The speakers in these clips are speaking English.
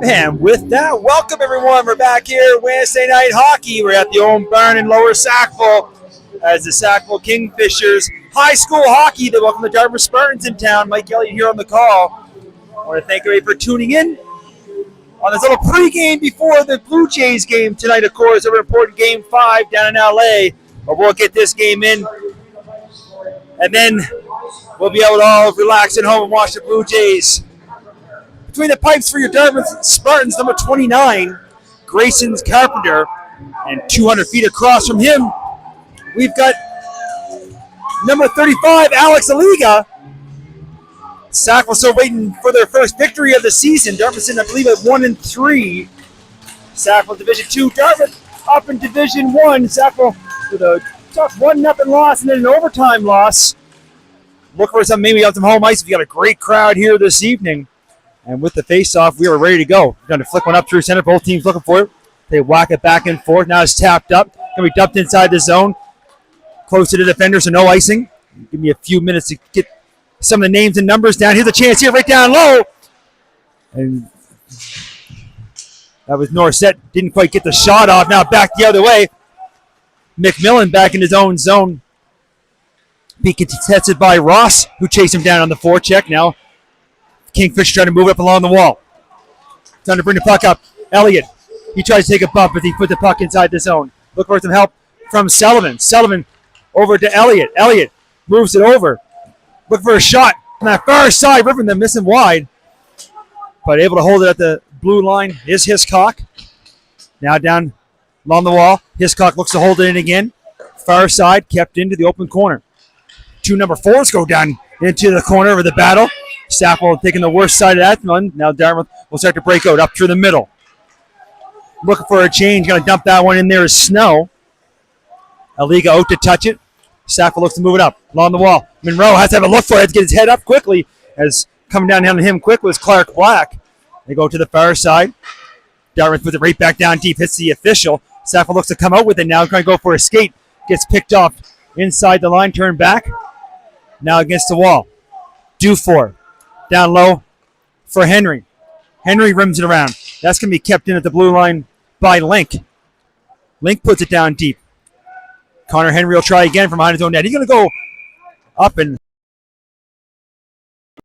And with that, welcome everyone. We're back here Wednesday night hockey. We're at the old barn in Lower Sackville as the Sackville Kingfishers high school hockey. They welcome the Dartmouth Spartans in town. Mike Elliott here on the call. I want to thank everybody for tuning in on this little pregame before the Blue Jays game tonight. Of course, a important Game 5 down in LA. But we'll get this game in, and then we'll be able to all relax at home and watch the Blue Jays. Between the pipes for your Dartmouth Spartans, number 29, Grayson Carpenter, and 200 feet across from him, we've got number 35, Alex Aliga. Sackville still waiting for their first victory of the season. Dartmouth's in, I believe, at 1-3. Sackville Division 2, Dartmouth up in Division 1. Sackville with a tough 1-0 loss and then an overtime loss. Look for some maybe on some home ice. We've got a great crowd here this evening. And with the face-off, we are ready to go. We're going to flick one up through center. Both teams looking for it. They whack it back and forth. Now it's tapped up. Going to be dumped inside the zone. Close to the defender, so no icing. Give me a few minutes to get some of the names and numbers down. Here's a chance here right down low. And that was Norset. Didn't quite get the shot off. Now back the other way. McMillan back in his own zone. Being contested by Ross, who chased him down on the forecheck. Now Kingfish trying to move up along the wall. Time to bring the puck up. Elliott. He tries to take a bump, but he put the puck inside the zone. Look for some help from Sullivan. Sullivan over to Elliott. Elliott moves it over. Look for a shot on that far side. Ripping them, missing wide. But able to hold it at the blue line is Hiscock. Now down along the wall. Hiscock looks to hold it in again. Far side, kept into the open corner. Two number 4s go down into the corner of the battle. Sackville taking the worst side of that one. Now Dartmouth will start to break out up through the middle. Looking for a change. Going to dump that one in there is Snow. Aliga out to touch it. Sackville looks to move it up along the wall. Monroe has to have a look for it. Has to get his head up quickly. As coming down on him quick was Clark Black. They go to the far side. Dartmouth puts it right back down deep. Hits the official. Sackville looks to come out with it now. Trying to go for a skate. Gets picked off inside the line. Turn back. Now against the wall. Dufour. Down low for Henry. Henry rims it around. That's going to be kept in at the blue line by Link. Link puts it down deep. Connor Henry will try again from behind his own net. He's going to go up and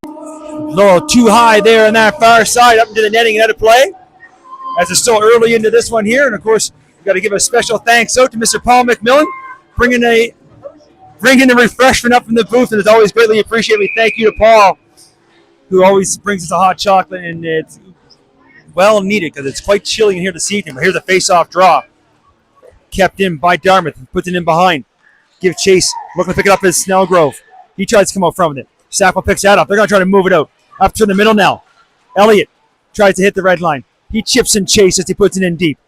a little too high there on that far side, up into the netting and out of play. As it's still early into this one here. And, of course, we've got to give a special thanks out to Mr. Paul McMillan, bringing the refreshment up from the booth, and it's always greatly appreciated. Thank you to Paul, who always brings us a hot chocolate, and it's well needed because it's quite chilly in here this evening. But here's a face-off draw. Kept in by Dartmouth. Puts it in behind. Give chase. Looking to pick it up as Snellgrove. He tries to come out from it. Sackville picks that up. They're going to try to move it out. Up to the middle now. Elliott tries to hit the red line. He chips and chases. He puts it in deep.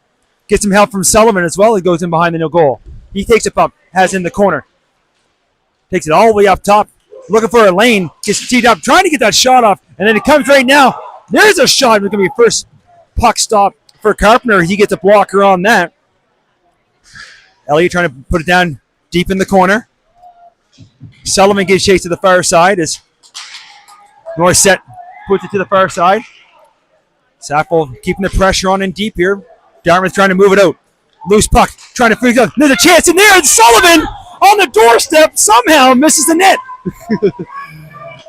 Gets some help from Sullivan as well. He goes in behind the no goal. He takes a bump. Has it in the corner. Takes it all the way up top. Looking for a lane. Gets teed up. Trying to get that shot off. And then it comes right now. There's a shot. It's going to be first puck stop for Carpenter. He gets a blocker on that. Elliott trying to put it down deep in the corner. Sullivan gives chase to the far side as Norset puts it to the far side. Sackville keeping the pressure on in deep here. Dartmouth trying to move it out. Loose puck. Trying to figure out. There's a chance in there. And Sullivan on the doorstep somehow misses the net.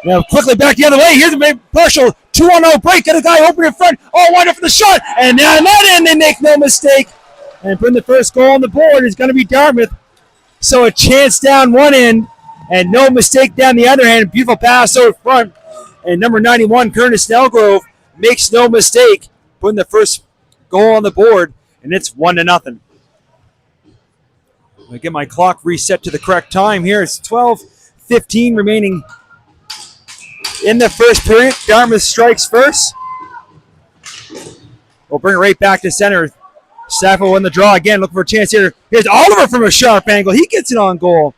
Now quickly back the other way. Here's a partial 2-on-0 break. Got a guy open in front. Oh, wide up for the shot. And now that end, they make no mistake. And putting the first goal on the board is going to be Dartmouth. So a chance down one end and no mistake down the other end. Beautiful pass over front. And number 91, Curtis Snellgrove, makes no mistake, putting the first goal on the board. And it's 1-0. I get my clock reset to the correct time here. It's 12:15 remaining in the first period. Dartmouth strikes first. We'll bring it right back to center. Sackville won the draw again, looking for a chance here. Here's Oliver from a sharp angle. He gets it on goal.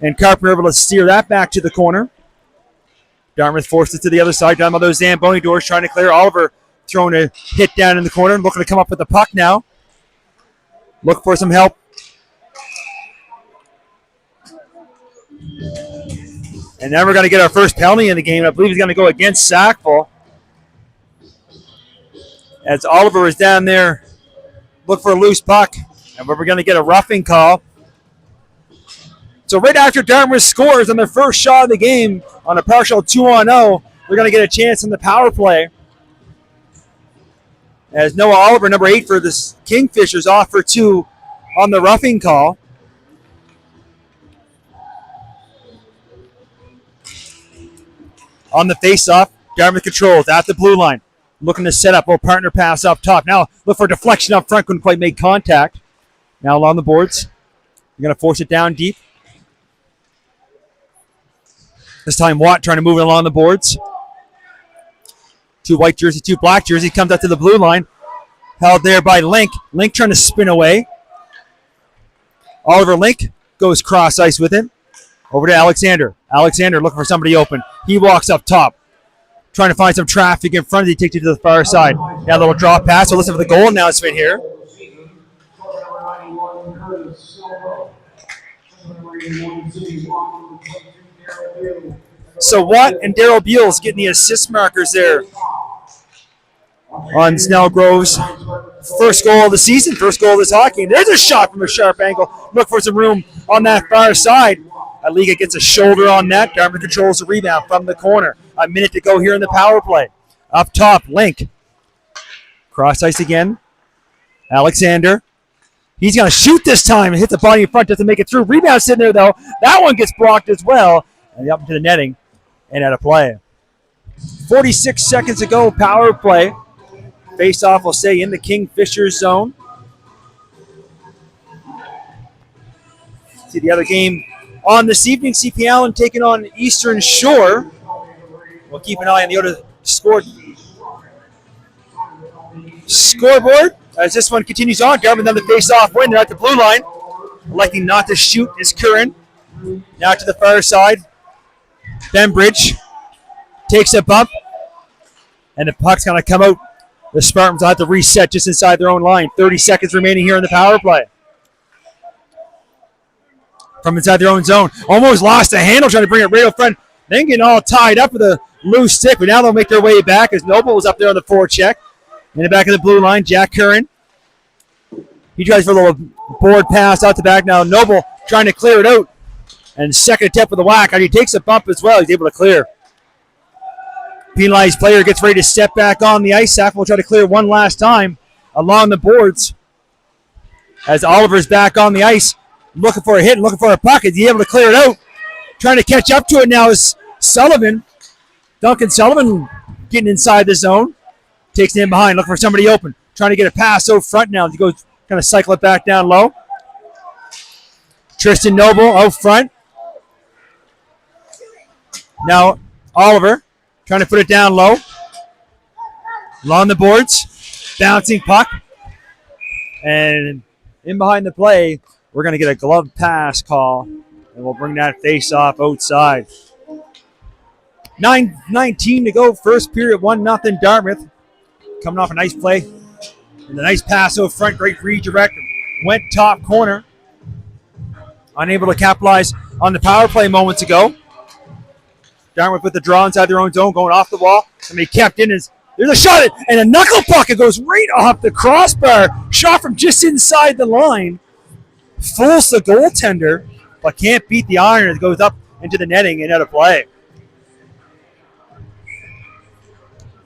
And Carpenter able to steer that back to the corner. Dartmouth forced it to the other side. Down by those Zamboni doors, trying to clear. Oliver throwing a hit down in the corner, looking to come up with the puck now. Look for some help. And now we're going to get our first penalty in the game. I believe he's going to go against Sackville. As Oliver is down there, look for a loose puck, and we're going to get a roughing call. So right after Dartmouth scores on their first shot of the game on a partial 2-0, we're going to get a chance in the power play. As Noah Oliver, number 8 for the Kingfishers, off for 2 on the roughing call. On the face-off, Dartmouth controls at the blue line. Looking to set up a partner pass up top. Now look for a deflection up front. Couldn't quite make contact. Now along the boards. You're going to force it down deep. This time Watt trying to move it along the boards. 2 white jersey, 2 black jersey. Comes out to the blue line. Held there by Link. Link trying to spin away. Oliver Link goes cross ice with him. Over to Alexander. Alexander looking for somebody open. He walks up top. Trying to find some traffic in front of you. Takes you to the far side. Now a little drop pass. We'll listen for the goal announcement here. So Watt and Daryl Beals getting the assist markers there on Snellgrove's first goal of the season, first goal of this hockey. And there's a shot from a sharp angle. Look for some room on that far side. Aliga gets a shoulder on net. Dartmouth controls the rebound from the corner. A minute to go here in the power play. Up top, Link. Cross ice again. Alexander. He's going to shoot this time and hit the body in front. Doesn't make it through. Rebound sitting there, though. That one gets blocked as well. And up into the netting and out of play. 46 seconds to go, power play. Face-off will stay in the Kingfishers zone. See the other game on this evening. CP Allen taking on Eastern Shore. We'll keep an eye on the other scoreboard as this one continues on. Dartmouth on the face-off win. They're at the blue line. Electing not to shoot is Curran. Now to the far side. Bembridge takes a bump. And the puck's going to come out. The Spartans will have to reset just inside their own line. 30 seconds remaining here in the power play. From inside their own zone. Almost lost a handle trying to bring it right up front. Then getting all tied up with a loose stick. But now they'll make their way back as Noble was up there on the forecheck. In the back of the blue line, Jack Curran. He tries for a little board pass out the back. Now Noble trying to clear it out. And second attempt with the whack. And he takes a bump as well. He's able to clear. Penalized player gets ready to step back on the ice. Sackville will try to clear one last time along the boards. As Oliver's back on the ice, looking for a hit, looking for a puck. Is he able to clear it out? Trying to catch up to it now is Sullivan. Duncan Sullivan getting inside the zone. Takes it in behind, looking for somebody open. Trying to get a pass out front now. He goes, kind of cycle it back down low. Tristan Noble out front. Now Oliver trying to put it down low. Along the boards. Bouncing puck. And in behind the play, we're going to get a glove pass call. And we'll bring that face-off outside. 9:19 to go. First period, 1-0 Dartmouth. Coming off a nice play. And the nice pass out front. Great redirect. Went top corner. Unable to capitalize on the power play moments ago. Dartmouth with the draw inside their own zone, going off the wall. Somebody kept in. There's a shot, and a knuckle puck. It goes right off the crossbar. Shot from just inside the line. Fools the goaltender, but can't beat the iron. It goes up into the netting and out of play.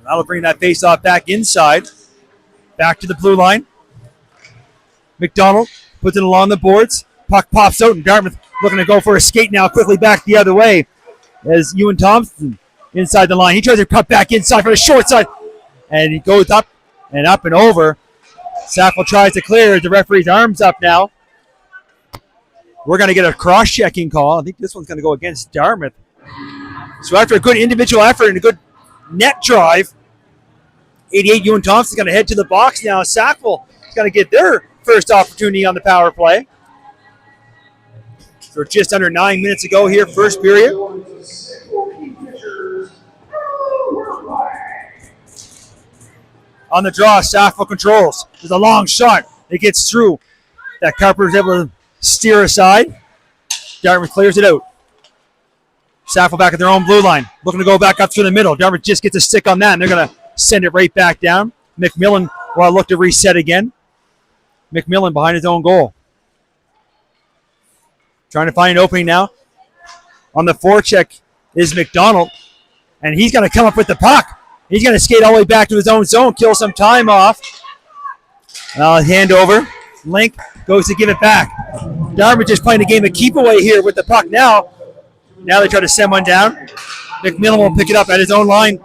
That'll bring that face-off back inside. Back to the blue line. McDonald puts it along the boards. Puck pops out, and Dartmouth looking to go for a skate now. Quickly back the other way as Ewan Thompson inside the line. He tries to cut back inside for the short side, and he goes up and over. Sackville tries to clear. The referee's arms up now. We're going to get a cross-checking call. I think this one's going to go against Dartmouth. So after a good individual effort and a good net drive, 88 Ewan Thompson's going to head to the box now. Sackville is going to get their first opportunity on the power play. So just under 9 minutes to go here, first period. On the draw, Sackville controls. There's a long shot. It gets through. That Carpenter's able to steer aside. Dartmouth clears it out. Sackville back at their own blue line. Looking to go back up through the middle. Dartmouth just gets a stick on that, and they're going to send it right back down. McMillan will look to reset again. McMillan behind his own goal. Trying to find an opening now. On the forecheck is McDonald. And he's going to come up with the puck. He's going to skate all the way back to his own zone, kill some time off. Hand over. Link goes to give it back. Dartmouth just playing a game of keep away here with the puck now. Now they try to send one down. McMillan will pick it up at his own line.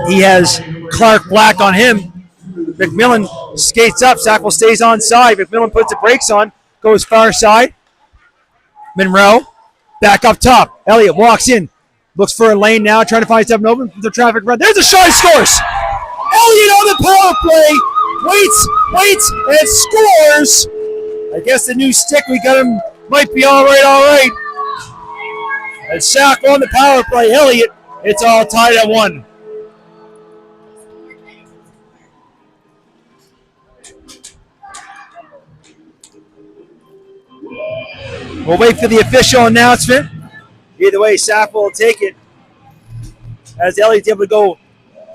He has Clark Black on him. McMillan skates up. Sackville stays on side. McMillan puts the brakes on. Goes far side. Monroe back up top. Elliott walks in. Looks for a lane now. Trying to find something open. The traffic run. There's a shot. He scores. Elliott on the power play. Waits, and scores. I guess the new stick we got him might be all right. And Sackville on the power play. Elliott. It's all tied at 1. We'll wait for the official announcement. Either way, Sackville will take it. As Elliott's able to go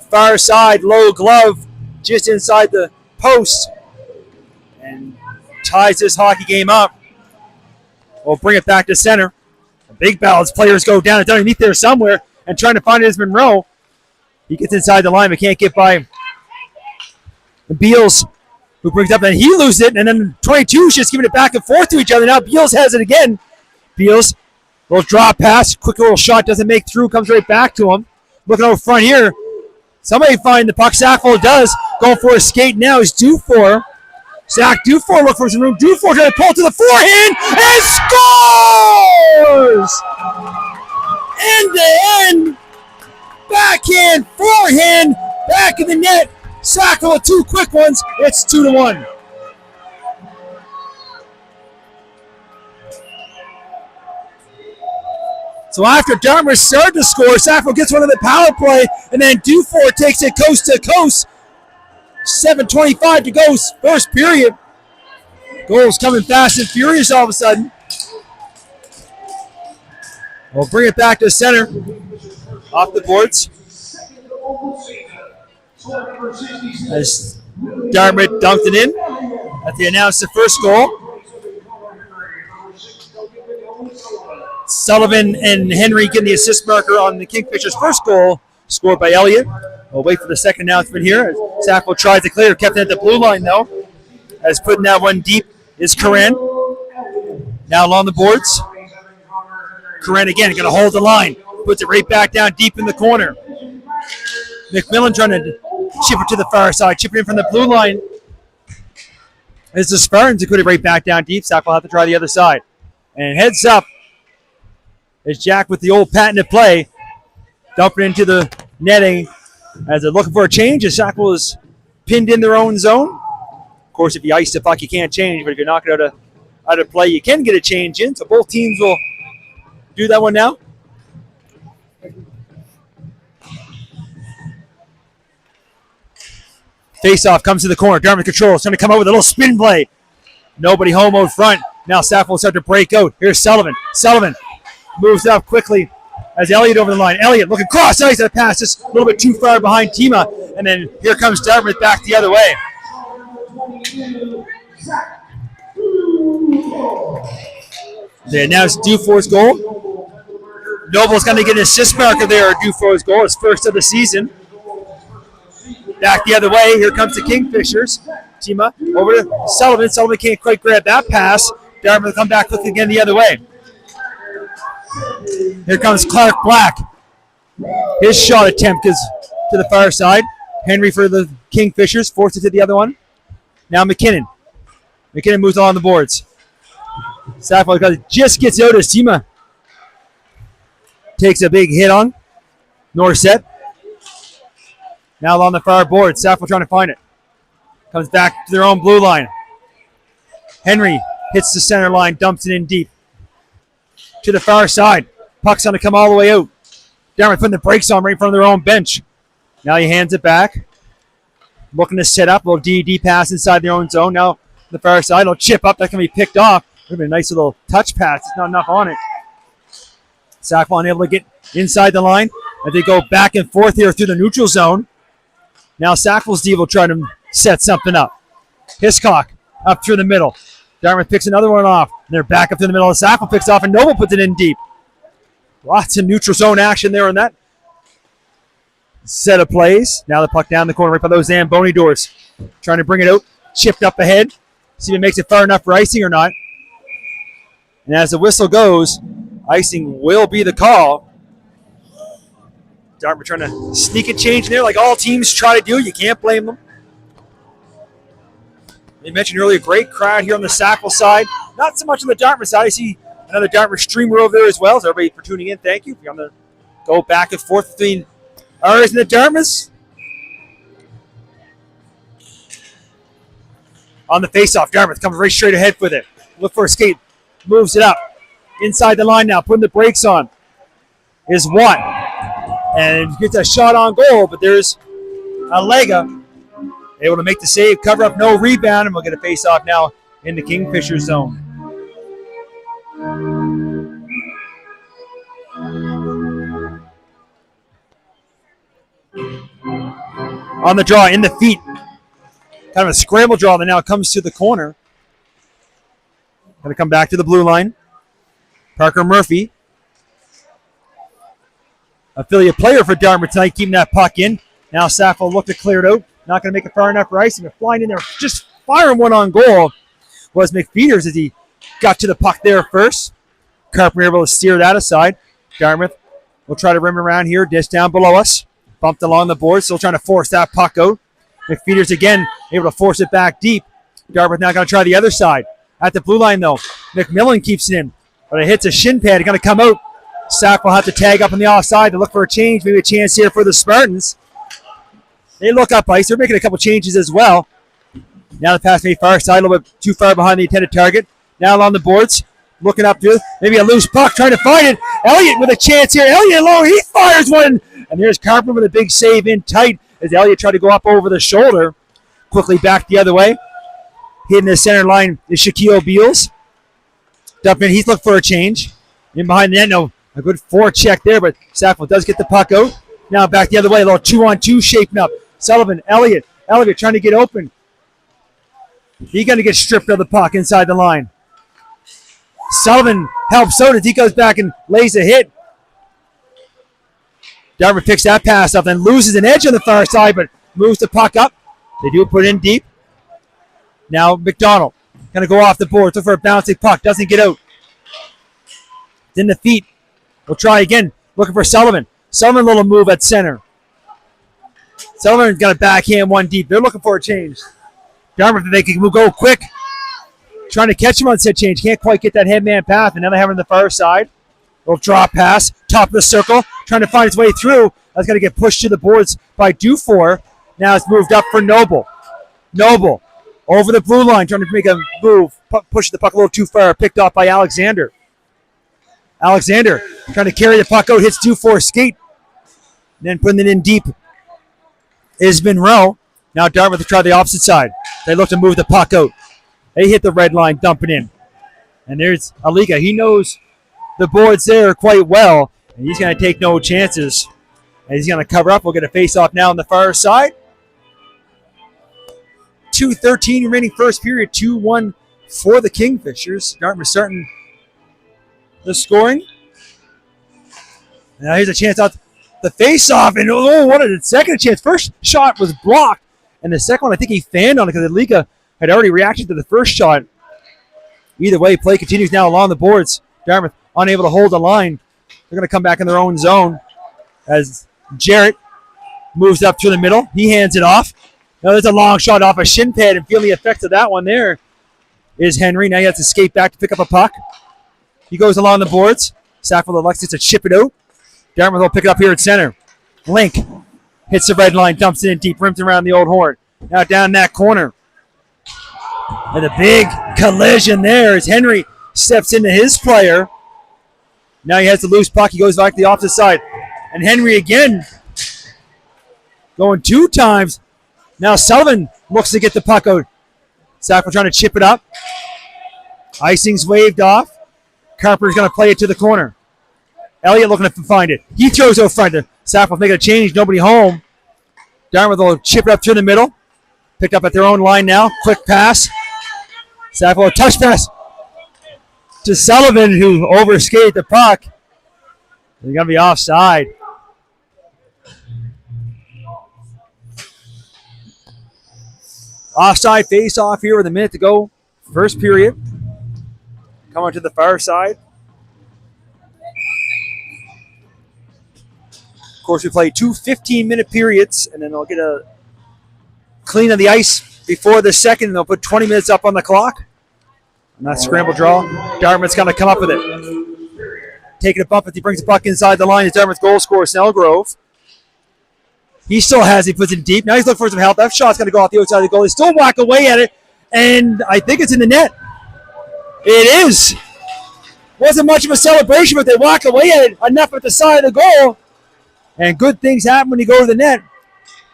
far side, low glove, just inside the post. And ties this hockey game up. We'll bring it back to center. The big balance players go down. It's underneath there somewhere. And trying to find it is Monroe. He gets inside the line, but can't get by Beals, who brings up, and he loses it, and then 22 is just giving it back and forth to each other. Now Beals has it again. Beals, little drop pass, quick little shot, doesn't make through, comes right back to him. Looking over front here. Somebody find the puck. Sackville does. Going for a skate now is Dufour. Dufour look for some room. Dufour trying to pull to the forehand and scores! End to end. Backhand, forehand, back of the net. Sackville with 2 quick ones. It's 2-1. So after Dartmouth started to score, Sackville gets one of the power play, and then Dufour takes it coast to coast. 7:25 to go, first period. Goals coming fast and furious all of a sudden. We'll bring it back to center. Off the boards. As Dartmouth dunked it in. As they announced the first goal. Sullivan and Henry getting the assist marker on the Kingfishers' first goal, scored by Elliott. We'll wait for the second announcement here. Sackville tries to clear, kept it at the blue line though. As putting that one deep is Corinne. Now along the boards. Corinne again, going to hold the line. Puts it right back down deep in the corner. McMillan trying to chip it to the far side, chipping in from the blue line. As the Spartans, put it right back down deep. Sackville will have to try the other side. And heads up is Jack with the old patented play. Dumping into the netting as they're looking for a change. As Sackville is pinned in their own zone. Of course, if you ice the puck, you can't change. But if you knock it out of play, you can get a change in. So both teams will do that one now. Face-off comes to the corner. Dartmouth controls. Trying to come out with a little spin play. Nobody home out front. Now Sackville will start to break out. Here's Sullivan. Sullivan moves up quickly as Elliott over the line. Elliott looking cross ice. That pass just a little bit too far behind Tima. And then here comes Dartmouth back the other way. They announced Dufour's goal. Noble's going to get an assist marker there. Dufour's goal, his first of the season. Back the other way. Here comes the Kingfishers. Tima over to Sullivan. Sullivan can't quite grab that pass. Dartmouth will come back looking again the other way. Here comes Clark Black. His shot attempt is to the far side. Henry for the Kingfishers. Forces it to the other one. Now McKinnon. McKinnon moves along the boards. Sackville just gets out as Tima takes a big hit on. Norset. Now along the far board. Sackville trying to find it. Comes back to their own blue line. Henry hits the center line, dumps it in deep. To the far side. Puck's going to come all the way out. Dartmouth putting the brakes on right in front of their own bench. Now he hands it back. Looking to set up. A little DD pass inside their own zone. Now the far side. It'll chip up. That can be picked off. Would have been a nice little touch pass. It's not enough on it. Sackville unable to get inside the line. As they go back and forth here through the neutral zone. Now Sackville's D will try to set something up. Hiscock up through the middle. Dartmouth picks another one off. And they're back up through the middle. Sackville picks off, and Noble puts it in deep. Lots of neutral zone action there in that set of plays. Now the puck down the corner right by those Zamboni doors. Trying to bring it out. Chipped up ahead. See if it makes it far enough for icing or not. And as the whistle goes, icing will be the call. Dartmouth trying to sneak a change in there like all teams try to do. You can't blame them. They mentioned earlier, great crowd here on the Sackville side. Not so much on the Dartmouth side. I see another Dartmouth streamer over there as well. So everybody for tuning in, thank you. If you're on the go back and forth between ours and the Dartmouths. On the faceoff, Dartmouth comes right straight ahead with it. Look for a skate. Moves it up. Inside the line now, putting the brakes on. Is one. And gets a shot on goal, but there's Alega able to make the save, cover up, no rebound, and we'll get a face-off now in the Kingfisher zone. On the draw, in the feet. Kind of a scramble draw that now comes to the corner. Going to come back to the blue line. Parker Murphy, affiliate player for Dartmouth tonight, keeping that puck in. Now Sackville look to clear it out. Not going to make it far enough for icing. They're flying in there, just firing one on goal. Was McFeeters as he got to the puck there first. Carpenter able to steer that aside. Dartmouth will try to rim around here. Dish down below us. Bumped along the board, still trying to force that puck out. McFeeters again able to force it back deep. Dartmouth now going to try the other side. At the blue line though, McMillan keeps it in. But it hits a shin pad. It's going to come out. Sack will have to tag up on the offside to look for a change. Maybe a chance here for the Spartans. They look up ice. They're making a couple changes as well. Now the pass made far side, a little bit too far behind the intended target. Now along the boards, looking up to it. Maybe a loose puck, trying to find it. Elliott with a chance here. Elliott low, he fires one. And there's Carpenter with a big save in tight as Elliott tried to go up over the shoulder. Quickly back the other way. Hitting the center line is Shaquille Beals. Dump in, he's looking for a change. In behind the net, no, a good forecheck there, but Sackville does get the puck out. Now back the other way, a little 2-on-2 shaping up. Sullivan, Elliott trying to get open. He's going to get stripped of the puck inside the line. Sullivan helps out as he goes back and lays a hit. Dartmouth picks that pass up, then loses an edge on the far side, but moves the puck up. They do put it in deep. Now McDonald going to go off the board, look for a bouncing puck, doesn't get out. It's in the feet. We'll try again, looking for Sullivan. Sullivan, a little move at center. Sullivan's got a backhand one deep. They're looking for a change. Dartmouth, they can go quick. Trying to catch him on set change. Can't quite get that headman path. And now they have him on the far side. Little drop pass. Top of the circle. Trying to find his way through. That's going to get pushed to the boards by Dufour. Now it's moved up for Noble. Noble over the blue line. Trying to make a move. Push the puck a little too far. Picked off by Alexander. Alexander trying to carry the puck out. Hits Dufour's skate. Then putting it in deep is Monroe. Now Dartmouth to try the opposite side. They look to move the puck out. They hit the red line, dump it in. And there's Aliga. He knows the boards there quite well, and he's going to take no chances. And he's going to cover up. We'll get a face-off now on the far side. 2:13 remaining first period. 2-1 for the Kingfishers. Dartmouth starting the scoring. Now here's a chance out the face-off, and what a second chance. First shot was blocked, and the second one, I think he fanned on it because Aliga had already reacted to the first shot. Either way, play continues now along the boards. Dartmouth unable to hold the line. They're going to come back in their own zone as Jarrett moves up to the middle. He hands it off. Now there's a long shot off a shin pad, and feeling the effects of that one there is Henry. Now he has to skate back to pick up a puck. He goes along the boards. Sackville elects to chip it out. Dartmouth will pick it up here at center. Link hits the red line, dumps it in deep, rims around the old horn. Now down that corner. And a big collision there as Henry steps into his player. Now he has the loose puck. He goes back to the opposite side. And Henry again going two times. Now Sullivan looks to get the puck out. Sackville trying to chip it up. Icing's waved off. Carpenter's going to play it to the corner. Elliott looking to find it. He throws out front. Sackville making a change. Nobody home. Dartmouth will chip it up through the middle. Picked up at their own line now. Quick pass. Sackville, a touch pass to Sullivan, who overskated the puck. They're going to be offside. Offside face-off here with a minute to go. First period. Coming to the far side. Of course, we play 2 15-minute periods, and then they'll get a clean of the ice before the second, and they'll put 20 minutes up on the clock. And that scramble draw, Dartmouth's going to come up with it. Taking a bump as he brings the puck inside the line is Dartmouth goal scorer, Snellgrove. He still has it, puts it deep. Now he's looking for some help. That shot's going to go off the outside of the goal. They still whack away at it, and I think it's in the net. It is. Wasn't much of a celebration, but they whack away at it enough at the side of the goal. And good things happen when you go to the net.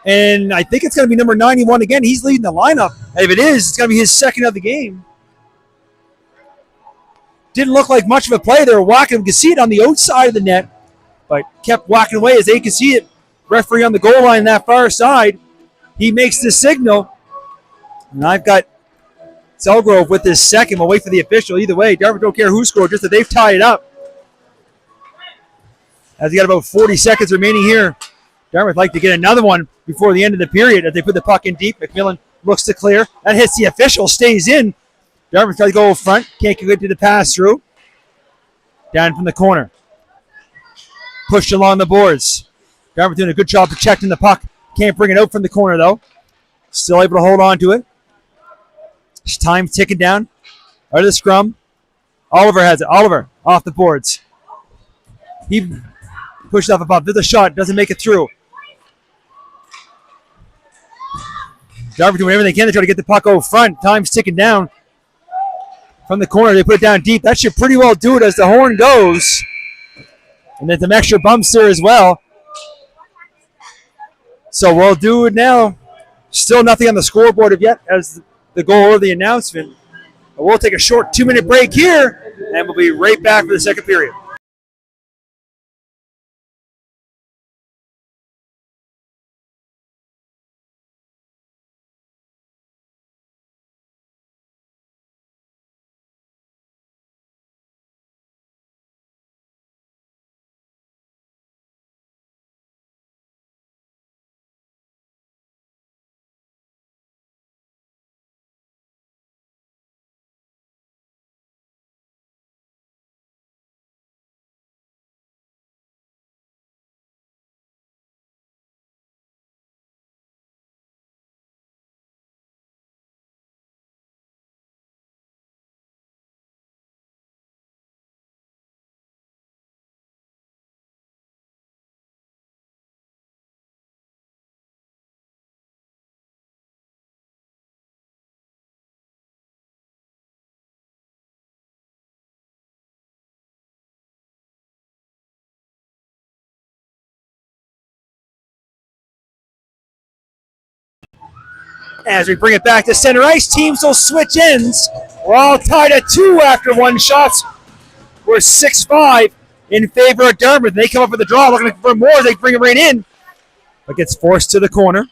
And I think it's going to be number 91 again. He's leading the lineup. If it is, it's going to be his second of the game. Didn't look like much of a play. They were whacking. You could see it on the outside of the net, but kept whacking away as they could see it. Referee on the goal line that far side. He makes the signal. And I've got Selgrove with his second. We'll wait for the official. Either way, Dartmouth don't care who scored, just that they've tied it up. As you got about 40 seconds remaining here, Dartmouth like to get another one before the end of the period as they put the puck in deep. McMillan looks to clear. That hits the official, stays in. Dartmouth tries to go front. Can't get good to the pass through. Down from the corner. Pushed along the boards. Dartmouth doing a good job protecting the puck. Can't bring it out from the corner, though. Still able to hold on to it. Time ticking down. Out of the scrum. Oliver has it. Oliver off the boards. He pushed off above. There's a shot. Doesn't make it through. Dartmouth doing everything they can to try to get the puck over front. Time's ticking down. From the corner, they put it down deep. That should pretty well do it as the horn goes. And then some extra bumps there as well. So we'll do it now. Still nothing on the scoreboard of yet as the goal or the announcement. But we'll take a short 2-minute break here, and we'll be right back for the second period. As we bring it back to center ice, teams will switch ends. We're all tied at 2 after one shots. We're 6-5 in favor of Dartmouth. They come up with a draw, looking for more. They bring it right in, but gets forced to the corner.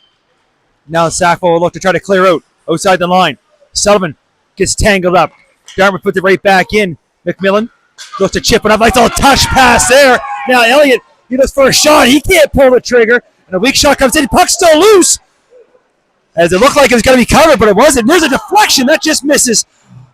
Now Sackville will look to try to clear out outside the line. Sullivan gets tangled up. Dartmouth puts it right back in. McMillan looks to chip it up. Nice little touch pass there. Now Elliott, he looks for a shot. He can't pull the trigger, and a weak shot comes in. Puck's still loose. As it looked like it was going to be covered, but it wasn't. There's a deflection. That just misses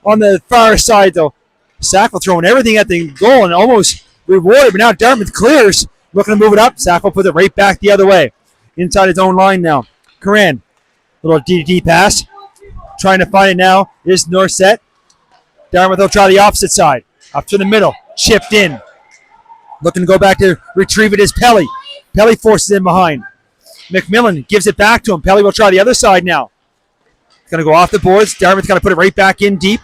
on the far side, though. Sackville throwing everything at the goal and almost rewarded, but now Dartmouth clears. Looking to move it up. Sackville puts it right back the other way. Inside his own line now. Curran, little DDT pass. Trying to find it now is Norset. Dartmouth will try the opposite side. Up to the middle. Chipped in. Looking to go back to retrieve it is Pelly. Pelly forces in behind. McMillan gives it back to him. Pelly will try the other side now. It's going to go off the boards. Dartmouth's going to put it right back in deep.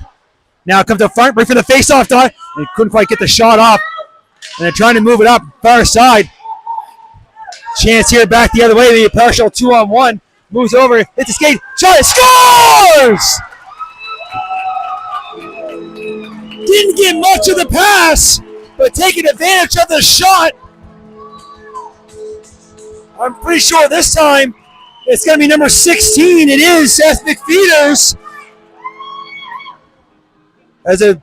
Now it comes up front, right for the face-off dot. And couldn't quite get the shot off. And they're trying to move it up, far side. Chance here back the other way. The partial 2-on-1. Moves over, hits the skate. Shot, scores! Didn't get much of the pass, but taking advantage of the shot. I'm pretty sure this time It's going to be number 16. It is Seth McFeeters. As a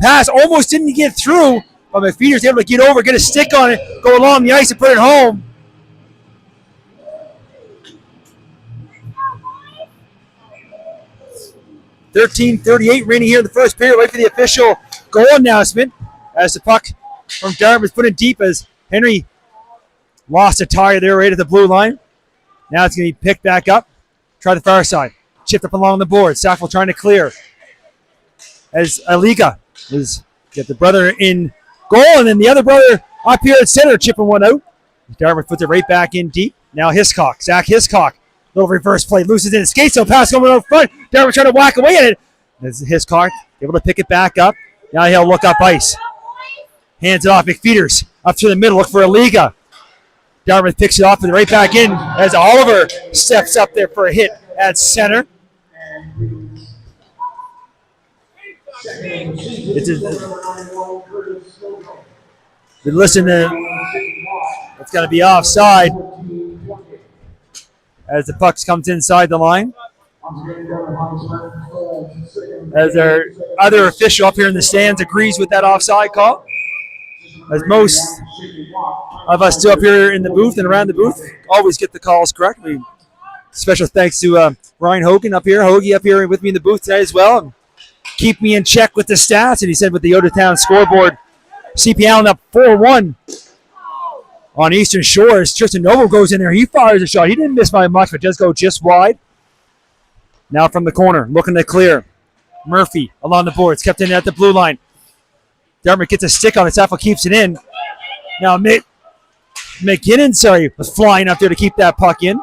pass almost didn't get through, but McFeeters able to get over, get a stick on it, go along the ice and put it home. .13:38 remaining here in the first period. Wait for the official goal announcement as the puck from Dartmouth is put in deep as Henry lost a tire there right at the blue line. Now it's going to be picked back up. Try the far side. Chipped up along the board. Sackville trying to clear. As Aliga is get the brother in goal, and then the other brother up here at center chipping one out. Dartmouth puts it right back in deep. Now Hiscock. Zach Hiscock. Little reverse play. Loses it. Skates. So pass going out front. Dartmouth trying to whack away at it. This is Hiscock. Able to pick it back up. Now he'll look up ice. Hands it off. McFeeters up to the middle. Look for Aliga. Dartmouth picks it off and right back in as Oliver steps up there for a hit at center. Listen to it's going to be offside as the puck comes inside the line. As our other official up here in the stands agrees with that offside call. As most of us do up here in the booth and around the booth always get the calls correct. Special thanks to Ryan Hogan up here, Hoagie up here with me in the booth today as well. And keep me in check with the stats. And he said with the Yodertown scoreboard, CP Allen up 4-1 on Eastern Shores. Tristan Noble goes in there. He fires a shot. He didn't miss by much, but does go just wide. Now from the corner, looking to clear. Murphy along the boards, kept in at the blue line. Dartmouth gets a stick on it. Sackville keeps it in. Now McGinnon, was flying up there to keep that puck in.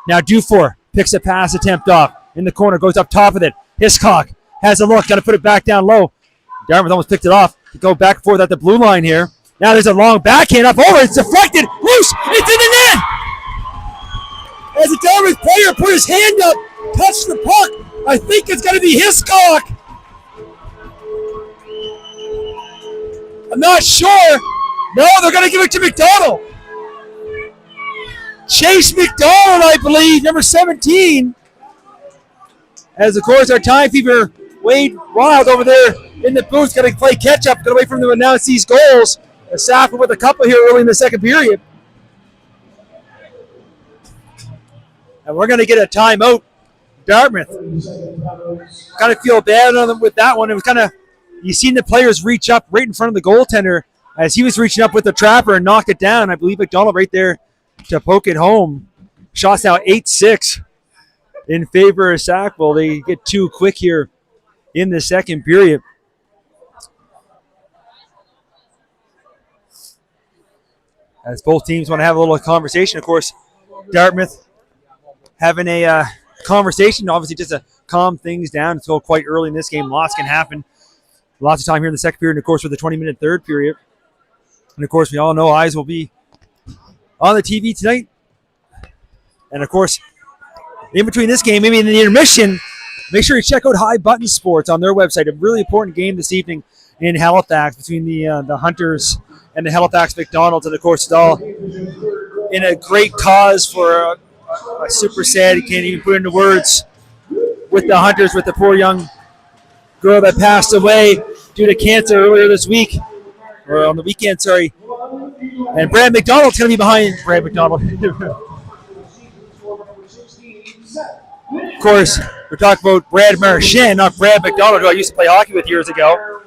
Now Dufour picks a pass attempt off. In the corner, goes up top of it. Hiscock has a look, got to put it back down low. Dartmouth almost picked it off. To go back and forth at the blue line here. Now there's a long backhand up over. It's deflected. Loose. It's in the net. As the Dartmouth player put his hand up, touched the puck. I think it's going to be Hiscock. I'm not sure. No, they're going to give it to McDonald. Chase McDonald, I believe, number 17. As, of course, our time fever Wade Wild over there in the booth going to play catch-up. Going to wait for them to announce these goals. Sackville with a couple here early in the second period. And we're going to get a timeout. Dartmouth. Kind of feel bad on them with that one. It was kind of, you seen the players reach up right in front of the goaltender as he was reaching up with the trapper and knocked it down. I believe McDonald right there to poke it home. Shots now 8-6 in favor of Sackville. They get too quick here in the second period. As both teams want to have a little conversation. Of course, Dartmouth having a conversation, obviously just to calm things down. It's still quite early in this game. Lots can happen. Lots of time here in the second period, and of course, for the 20-minute third period. And of course, we all know eyes will be on the TV tonight. And of course, in between this game, maybe in the intermission, make sure you check out High Button Sports on their website. A really important game this evening in Halifax between the Hunters and the Halifax McDonald's. And of course, it's all in a great cause for a super sad, you can't even put into words, with the Hunters, with the poor young girl that passed away due to cancer earlier this week, or on the weekend, sorry. And Brad McDonald's going to be behind Brad McDonald. Of course, we're talking about Brad Marchand, not Brad McDonald, who I used to play hockey with years ago.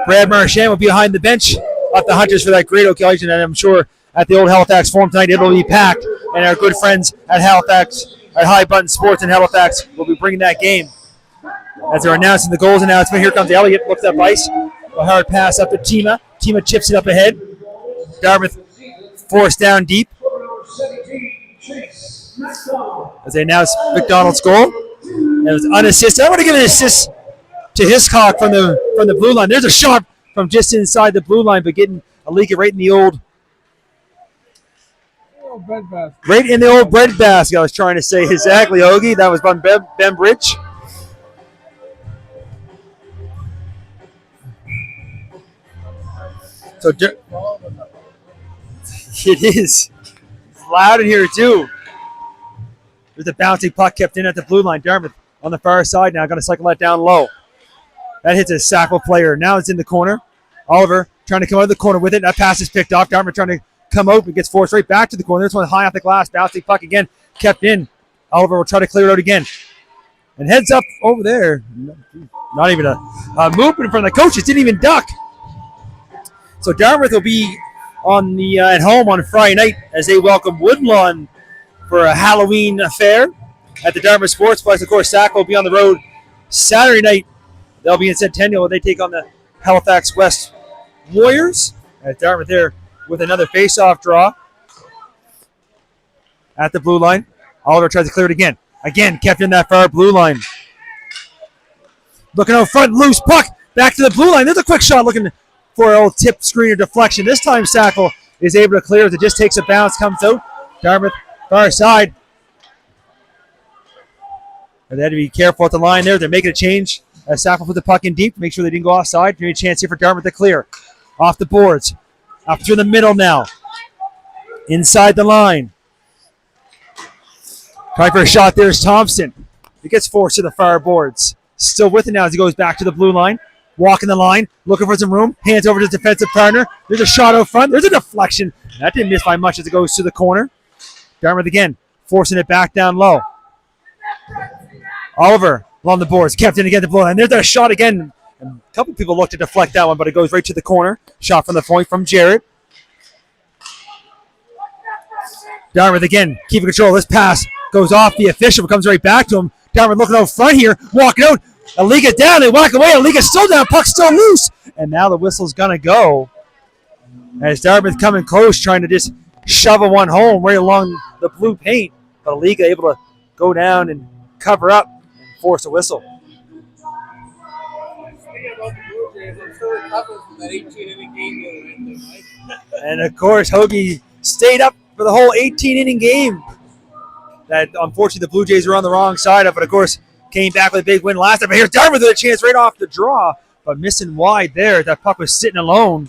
Brad Marchand will be behind the bench of the Hunters for that great occasion, and I'm sure at the old Halifax Forum tonight it'll be packed, and our good friends at Halifax, at High Button Sports in Halifax, will be bringing that game. As they're announcing the goals announcement, here comes Elliott, looks up ice, a hard pass up to Tima. Tima chips it up ahead. Dartmouth forced down deep. As they announce McDonald's goal. And it was unassisted. I want to give an assist to Hiscock from the blue line. There's a shot from just inside the blue line, but getting a leak right in the old bread basket. Right in the old bread basket, I was trying to say. Exactly, Hoagie. That was on Bembridge. So it is. loud in here too. There's a bouncing puck kept in at the blue line. Dartmouth on the far side now, going to cycle that down low. That hits a Sackville player. Now it's in the corner. Oliver trying to come out of the corner with it. That pass is picked off. Dartmouth trying to come out, but gets forced right back to the corner. This one high off the glass. Bouncing puck again, kept in. Oliver will try to clear it out again. And heads up over there. Not even a movement from the coach. It didn't even duck. So Dartmouth will be on the at home on Friday night as they welcome Woodlawn for a Halloween affair at the Dartmouth Sportsplex. Of course, Sackville will be on the road Saturday night. They'll be in Centennial where they take on the Halifax West Warriors. As Dartmouth there with another face-off draw at the blue line. Oliver tries to clear it again. Again, kept in that far blue line. Looking out front, loose puck. Back to the blue line. There's a quick shot looking for an old tip screen or deflection. This time Sackville is able to clear as it just takes a bounce, comes out. Dartmouth, far side. But they had to be careful at the line there. They're making a change. Sackville put the puck in deep. Make sure they didn't go offside. Give me a chance here for Dartmouth to clear. Off the boards. Up through the middle now. Inside the line. Trying for a shot there is Thompson. He gets forced to the far boards. Still with it now as he goes back to the blue line. Walking the line. Looking for some room. Hands over to his defensive partner. There's a shot out front. There's a deflection. That didn't miss by much as it goes to the corner. Dartmouth again. Forcing it back down low. Oliver along the boards. Kept in again to the blue line. There's a shot again. A couple people look to deflect that one, but it goes right to the corner. Shot from the point from Jarrett. Dartmouth again. Keeping control. This pass goes off the official, comes right back to him. Dartmouth looking out front here, walking out. Aliga down, they walk away. Aliga still down, puck still loose. And now the whistle's going to go. As Dartmouth coming close, trying to just shovel one home right along the blue paint. But Aliga able to go down and cover up and force a whistle. And of course, Hoagie stayed up for the whole 18-inning game. That unfortunately the Blue Jays were on the wrong side of, but of course came back with a big win last time. But here's Dartmouth with a chance right off the draw, but missing wide there. That puck was sitting alone.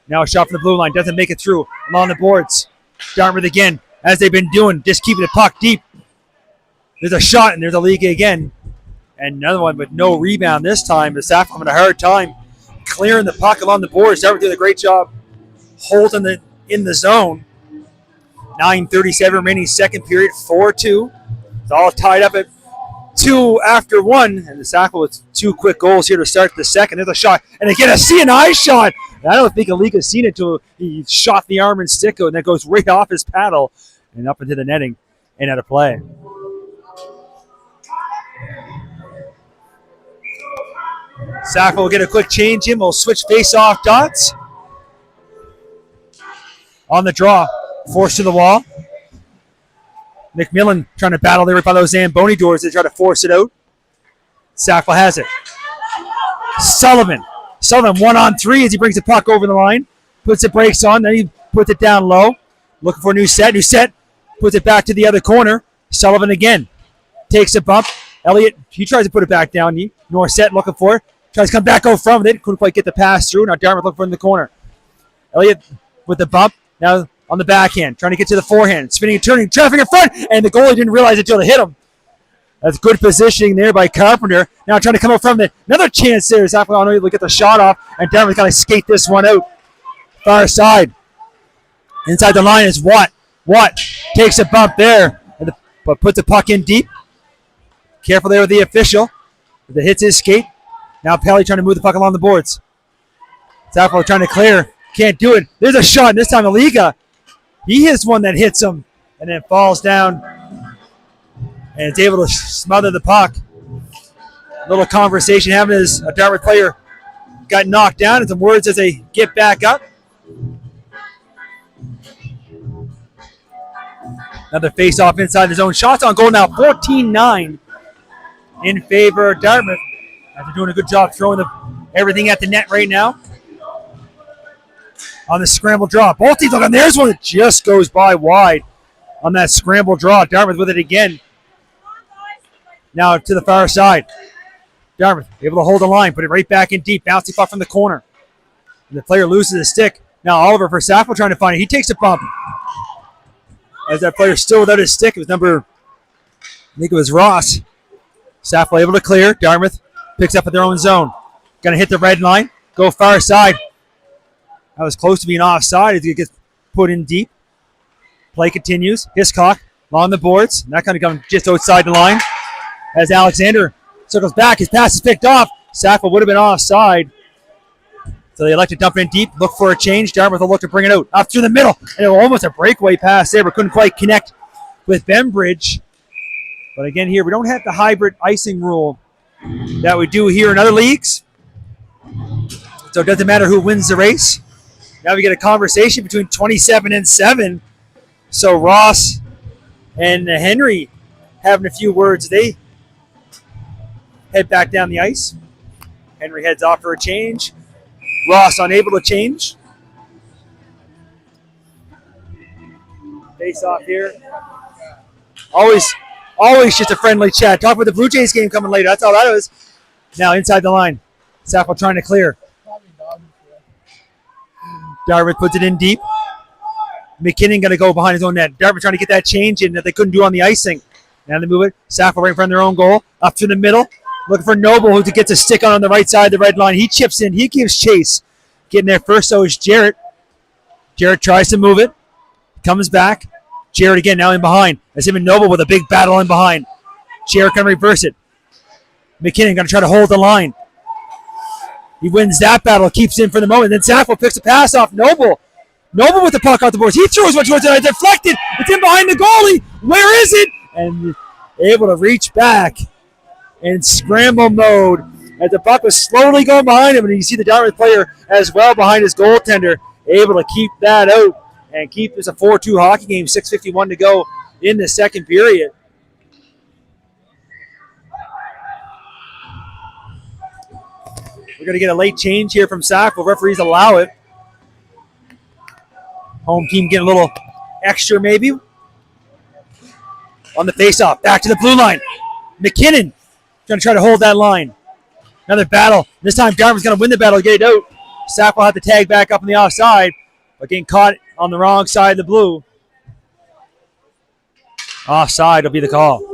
Now a shot from the blue line, doesn't make it through. Along the boards. Dartmouth again, as they've been doing, just keeping the puck deep. There's a shot, and there's a league again. And another one with no rebound this time. The Sackville having a hard time clearing the puck along the boards. Dartmouth doing a great job holding it in the zone. 9:37 remaining second period, 4-2. It's all tied up at 2 after 1. And the Sackville with 2 quick goals here to start the second. There's a shot. And again, a CNI shot. And I don't think Aliga's seen it until he shot the arm and stick, and that goes right off his paddle and up into the netting and out of play. Sackville will get a quick change in. We'll switch face-off dots. On the draw. Forced to the wall. McMillan trying to battle there by those Zamboni doors. They try to force it out. Sackville has it. Sullivan 1-on-3 as he brings the puck over the line. Puts the brakes on. Then he puts it down low. Looking for a new set. Puts it back to the other corner. Sullivan again. Takes a bump. Elliott, he tries to put it back down. Norset looking for it. Tries to come back out front with it. Couldn't quite get the pass through. Now Dartmouth looking for it in the corner. Elliott with the bump. Now on the backhand, trying to get to the forehand, spinning and turning, traffic in front, and the goalie didn't realize it until it hit him. That's good positioning there by Carpenter. Now trying to come up from it. Another chance there. Sackville unable to get the shot off, and Dartmouth got to skate this one out. Far side. Inside the line is Watt. Watt takes a bump there, but puts the puck in deep. Careful there with the official. It hits his skate. Now Pelly trying to move the puck along the boards. Sackville trying to clear. Can't do it. There's a shot, and this time Aliga. He hits one that hits him and then falls down and is able to smother the puck. A little conversation happened as a Dartmouth player got knocked down, and some words as they get back up. Another face-off inside the zone. Shots on goal now, 14-9 in favor of Dartmouth. They're doing a good job throwing everything at the net right now. On the scramble draw. Both teams, look, and there's one that just goes by wide on that scramble draw. Dartmouth with it again. Now to the far side. Dartmouth able to hold the line, put it right back in deep. Bouncing puck from the corner. And the player loses his stick. Now Oliver for Sackville trying to find it. He takes a bump. as that player still without his stick. It was I think it was Ross. Sackville able to clear. Dartmouth picks up at their own zone. Going to hit the red line. Go far side. That was close to being offside as it gets put in deep. Play continues. Hiscock along the boards. And that kind of comes just outside the line. As Alexander circles back, his pass is picked off. Sackville would have been offside. So they like to dump it in deep, look for a change. Dartmouth will look to bring it out. Up through the middle. And it was almost a breakaway pass there, but couldn't quite connect with Bembridge. But again here, we don't have the hybrid icing rule that we do here in other leagues. So it doesn't matter who wins the race. Now we get a conversation between 27 and 7. So Ross and Henry having a few words. They head back down the ice. Henry heads off for a change. Ross unable to change. Face off here. Always just a friendly chat. Talk about the Blue Jays game coming later. That's all that is. Now inside the line. Sackville trying to clear. Dartmouth puts it in deep. McKinnon going to go behind his own net. Dartmouth trying to get that change in that they couldn't do on the icing. Now they move it. Sackville right in front of their own goal. Up to the middle. Looking for Noble, who gets a stick on the right side of the red line. He chips in. He gives chase. Getting there first, so is Jarrett. Jarrett tries to move it. Comes back. Jarrett again now in behind. As him and Noble with a big battle in behind. Jarrett can reverse it. McKinnon going to try to hold the line. He wins that battle. Keeps in for the moment. Then Sackville picks a pass off Noble. Noble with the puck off the boards. He throws one towards it. Deflected. It's in behind the goalie. Where is it? And able to reach back in scramble mode as the puck was slowly going behind him, and you see the Dartmouth player as well behind his goaltender, able to keep that out and keep this a 4-2 hockey game. 6:51 to go in the second period. We're going to get a late change here from Sackville. Referees allow it. Home team getting a little extra maybe. On the face-off, back to the blue line. McKinnon going to try to hold that line. Another battle. This time Dartmouth's going to win the battle, get it out. Sackville had to tag back up on the offside, but getting caught on the wrong side of the blue. Offside will be the call.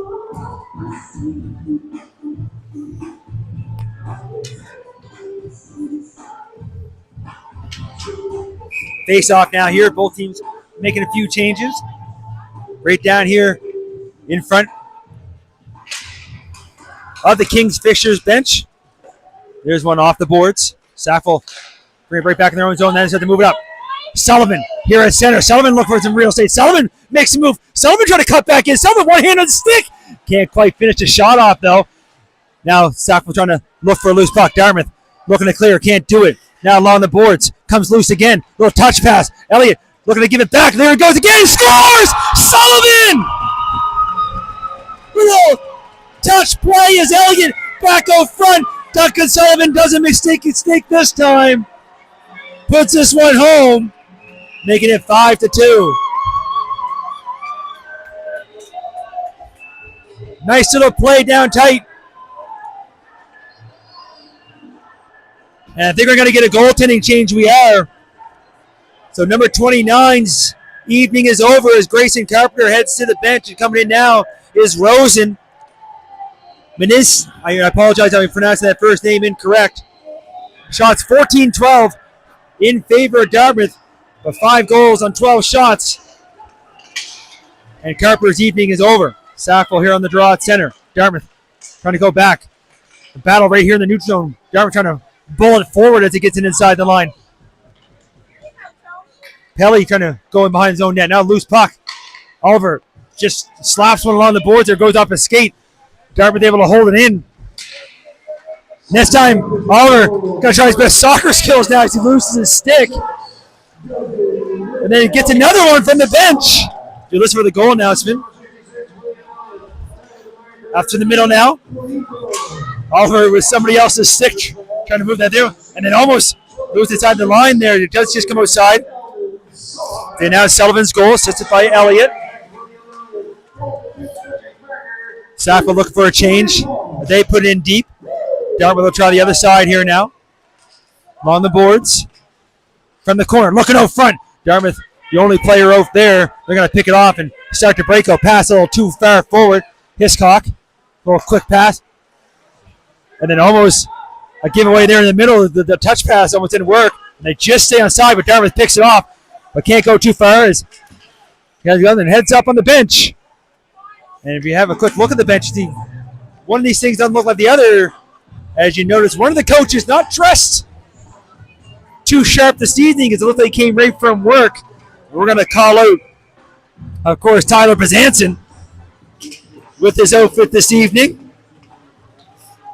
Face off now here. Both teams making a few changes. Right down here in front of the Kings-Fishers bench. There's one off the boards. Sackville bring it right back in their own zone. Then they have to move it up. Sullivan here at center. Sullivan looking for some real estate. Sullivan makes a move. Sullivan trying to cut back in. Sullivan one hand on the stick. Can't quite finish the shot off though. Now Sackville trying to look for a loose puck. Dartmouth looking to clear. Can't do it. Now along the boards. Comes loose again. Little touch pass. Elliott looking to give it back. There it goes again. He scores! Sullivan! Little touch play as Elliott back out front. Duncan Sullivan doesn't mistake this time. Puts this one home, making it 5-2. Nice little play down tight. And I think we're going to get a goaltending change. We are. So number 29's evening is over as Grayson Carpenter heads to the bench. And coming in now is Rosen. I apologize if I'm pronouncing that first name incorrect. Shots 14-12 in favor of Dartmouth, but 5 goals on 12 shots. And Carpenter's evening is over. Sackville here on the draw at center. Dartmouth trying to go back. The battle right here in the neutral zone. Dartmouth trying to bull it forward as it gets in inside the line. Pelly trying to go in behind his own net. Now loose puck. Oliver just slaps one along the boards there, goes off his skate. Dartmouth able to hold it in. Next time, Oliver going to try his best soccer skills now as he loses his stick. And then he gets another one from the bench. You listen for the goal announcement. Up to the middle now. Oliver with somebody else's stick trying to move that there. And then almost moves inside the line there. It does just come outside. Then now Sullivan's goal, assisted by Elliott. Sackville looking for a change. They put it in deep. Dartmouth will try the other side here now. Along the boards. From the corner, looking out front. Dartmouth the only player out there. They're going to pick it off and start to break out. Pass a little too far forward. Hiscock, little quick pass. And then almost a giveaway there in the middle. The touch pass almost didn't work. And they just stay on side, but Dartmouth picks it off. But can't go too far as he has and heads up on the bench. And if you have a quick look at the bench, see one of these things doesn't look like the other. As you notice, one of the coaches not dressed too sharp this evening as it looked like he came right from work. We're going to call out, of course, Tyler Bezanson with his outfit this evening.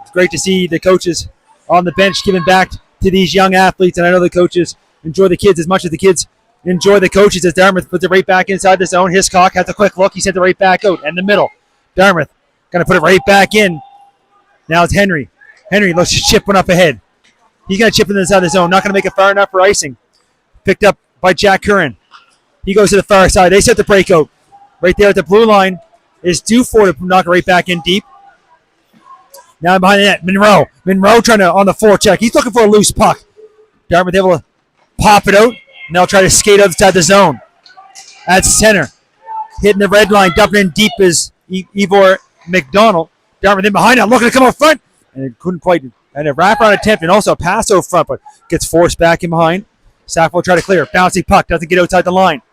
It's great to see the coaches on the bench giving back to these young athletes, and I know the coaches enjoy the kids as much as the kids enjoy the coaches as Dartmouth puts it right back inside the zone. Hiscock has a quick look. He sent it right back out in the middle. Dartmouth going to put it right back in. Now it's Henry. Henry looks to chip one up ahead. He's going to chip it inside the zone. Not going to make it far enough for icing. Picked up by Jack Curran. He goes to the far side. They set the breakout. Right there at the blue line is Duford to knock it right back in deep. Now behind the net, Monroe. Monroe trying to on the forecheck. He's looking for a loose puck. Dartmouth able to pop it out. And they'll try to skate outside the zone. At center. Hitting the red line. Dumping in deep is Ivor McDonald. Dartmouth in behind now. Looking to come up front. And it couldn't quite. And a wraparound attempt and also a pass over front. But gets forced back in behind. Sackville try to clear. Bouncing puck. Doesn't get outside the line.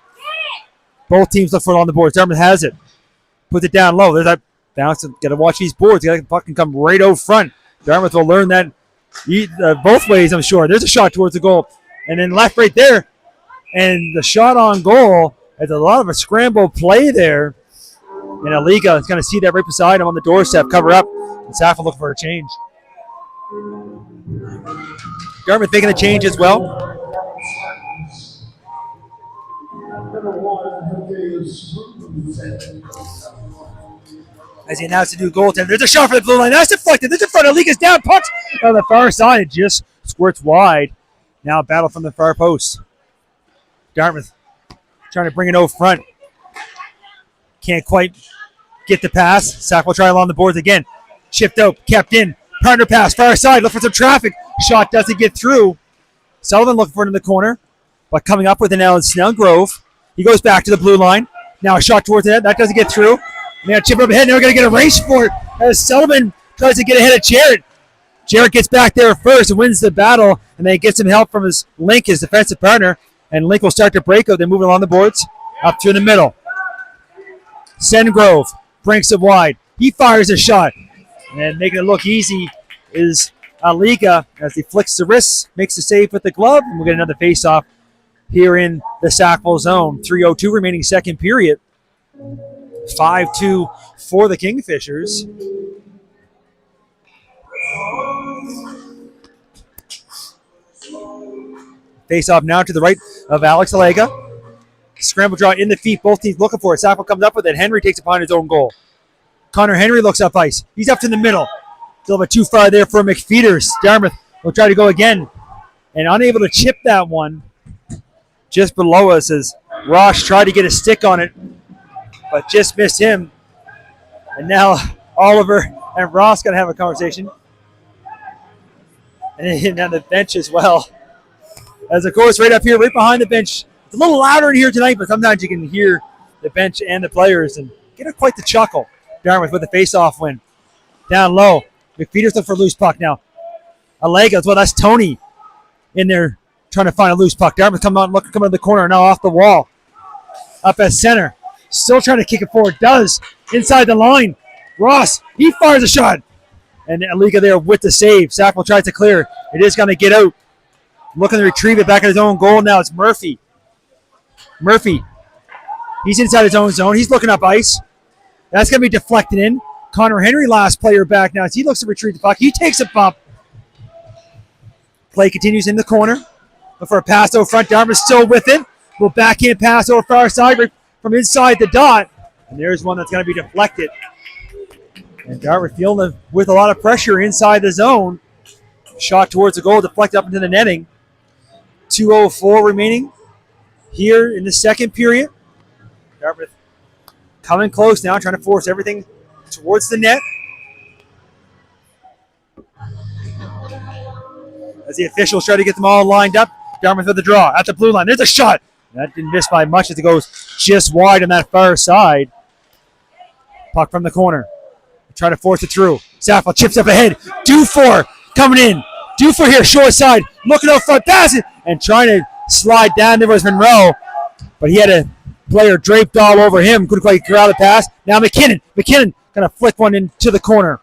Both teams look for it on the boards. Dartmouth has it. Puts it down low. There's that bounce. Got to watch these boards. Got to fucking come right out front. Dartmouth will learn that both ways, I'm sure. There's a shot towards the goal. And then left right there. And the shot on goal is a lot of a scramble play there. And Aliga is going to see that right beside him on the doorstep. Cover up. And Sackville looking for a change. Dartmouth making a change as well. As he announced a new goaltender. There's a shot for the blue line. That's deflected. There's in front. Aliga's down. Pucks on the far side. It just squirts wide. Now a battle from the far post. Dartmouth trying to bring it over front. Can't quite get the pass. Sackville trying along the boards again. Chipped out. Kept in. Partner pass. Far side. Look for some traffic. Shot doesn't get through. Sullivan looking for it in the corner. But coming up with an Allen Snellgrove. He goes back to the blue line. Now a shot towards the net. That doesn't get through. Now chip up ahead. Now we're going to get a race for it as Sullivan tries to get ahead of Jarrett. Jarrett gets back there first and wins the battle. And then gets some help from his Link, his defensive partner. And Link will start to break out. They're moving along the boards. Up through the middle. Snellgrove breaks it wide. He fires a shot. And making it look easy is Aliga as he flicks the wrist. Makes the save with the glove. And we'll get another face-off here in the Sackville zone. 3:02 remaining second period. 5-2 for the Kingfishers. Face off now to the right of Alex Alega. Scramble draw in the feet. Both teams looking for it. Sackville comes up with it. Henry takes it behind his own goal. Connor Henry looks up ice. He's up to the middle. Still a bit too far there for McFeeters. Dartmouth will try to go again. And unable to chip that one just below us as Ross tried to get a stick on it, but just missed him. And now Oliver and Ross going to have a conversation. And on the bench as well. As of course, right up here, right behind the bench. It's a little louder in here tonight, but sometimes you can hear the bench and the players and get quite the chuckle. Dartmouth with the face-off win. Down low. McFeeters look for a loose puck now. Alega as well. That's Tony in there trying to find a loose puck. Dartmouth coming to the corner now off the wall. Up at center. Still trying to kick it forward. Does. Inside the line. Ross. He fires a shot. And Aliga there with the save. Sackville tries to clear. It is going to get out. Looking to retrieve it back in his own goal now. It's Murphy. Murphy. He's inside his own zone. He's looking up ice. That's going to be deflected in. Connor Henry, last player back now as he looks to retrieve the puck. He takes a bump. Play continues in the corner. Look for a pass over front. Dartmouth still with it. Little backhand pass over far side right from inside the dot. And there's one that's going to be deflected. And Dartmouth feeling with a lot of pressure inside the zone. Shot towards the goal, deflected up into the netting. 2:04 remaining here in the second period. Dartmouth coming close now, trying to force everything towards the net. As the officials try to get them all lined up. Dartmouth with the draw at the blue line. There's a shot. That didn't miss by much as it goes just wide on that far side. Puck from the corner. Trying to force it through. Sackville chips up ahead. Dufour coming in. Dufour here, short side. Looking out front, passing, and trying to slide down. There was Monroe, but he had a player draped all over him. Couldn't quite corral the pass. Now McKinnon. McKinnon going to flick one into the corner.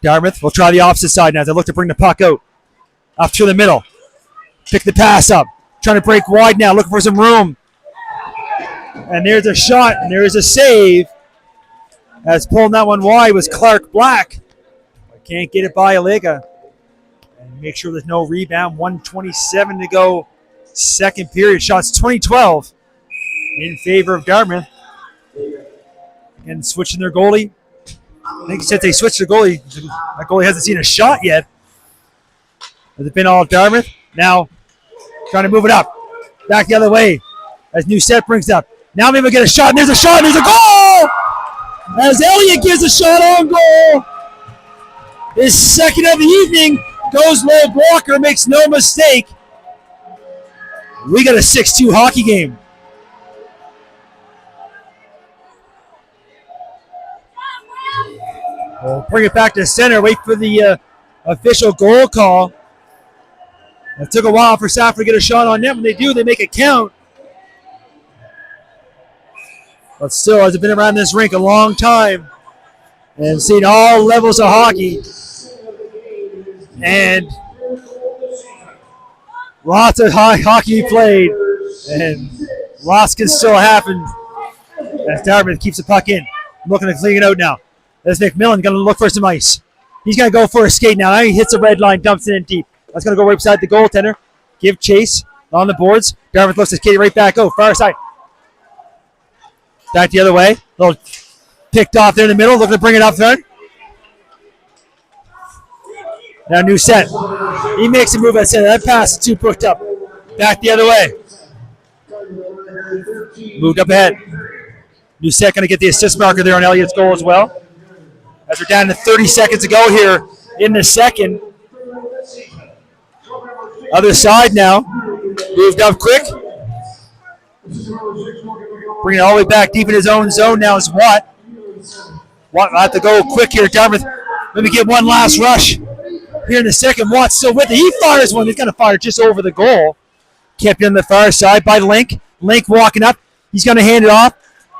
Dartmouth will try the opposite side now. They look to bring the puck out. Up through the middle. Pick the pass up. Trying to break wide now. Looking for some room. And there's a shot, and there is a save. As pulling that one wide was Clark Black. I can't get it by Aliga. And make sure there's no rebound. 1:27 to go. Second period. Shots 20-12 in favor of Dartmouth. Again, switching their goalie. I think since they switched their goalie, that goalie hasn't seen a shot yet. Has it been all Dartmouth? Now trying to move it up. Back the other way as new set brings it up. Now maybe we'll get a shot, and there's a shot, and there's a goal! As Elliott gives a shot on goal. His second of the evening goes low blocker, makes no mistake. We got a 6-2 hockey game. We'll bring it back to center, wait for the official goal call. It took a while for Sackville to get a shot on net. When they do, they make it count. But still, has been around this rink a long time and seen all levels of hockey. And lots of high hockey played. And lots can still happen as Dartmouth keeps the puck in. Looking to clean it out now. There's McMillan going to look for some ice. He's going to go for a skate now. He hits the red line, dumps it in deep. That's going to go right beside the goaltender. Give chase on the boards. Dartmouth looks to skate it right back out. Far side. Back the other way. A little picked off there in the middle. Looking to bring it up front. Now new set. He makes a move at center. That pass is too pushed up. Back the other way. Moved up ahead. New set going to get the assist marker there on Elliott's goal as well. As we're down to 30 seconds to go here in the second. Other side now. Moved up quick. Bringing it all the way back deep in his own zone now is Watt. Watt will have to go quick here. Dartmouth, let me get one last rush here in the second. Watt's still with it. He fires one. He's going to fire just over the goal. Kept in the far side by Link. Link walking up. He's going to hand it off.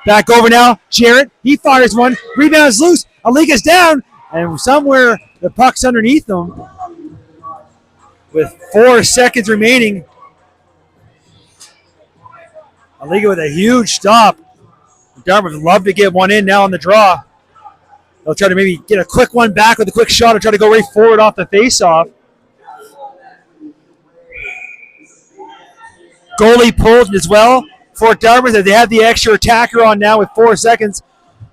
Back over now. Jarrett. He fires one. Rebound is loose. Aliga's down. And somewhere the puck's underneath them. With 4 seconds remaining. Aliga with a huge stop. Dartmouth would love to get one in now on the draw. They'll try to maybe get a quick one back with a quick shot or try to go right forward off the face-off. Goalie pulled as well for Dartmouth. They have the extra attacker on now with 4 seconds.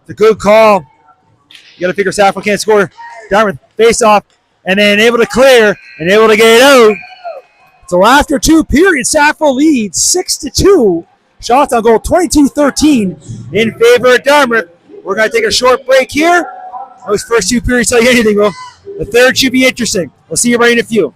It's a good call. You got to figure Sackville can't score. Dartmouth face-off and then able to clear and able to get it out. So after 2 periods, Sackville leads 6-2. Shots on goal 22-13 in favor of Dartmouth. We're going to take a short break here. Those first 2 periods tell you anything. Well, the third should be interesting. We'll see you right in a few.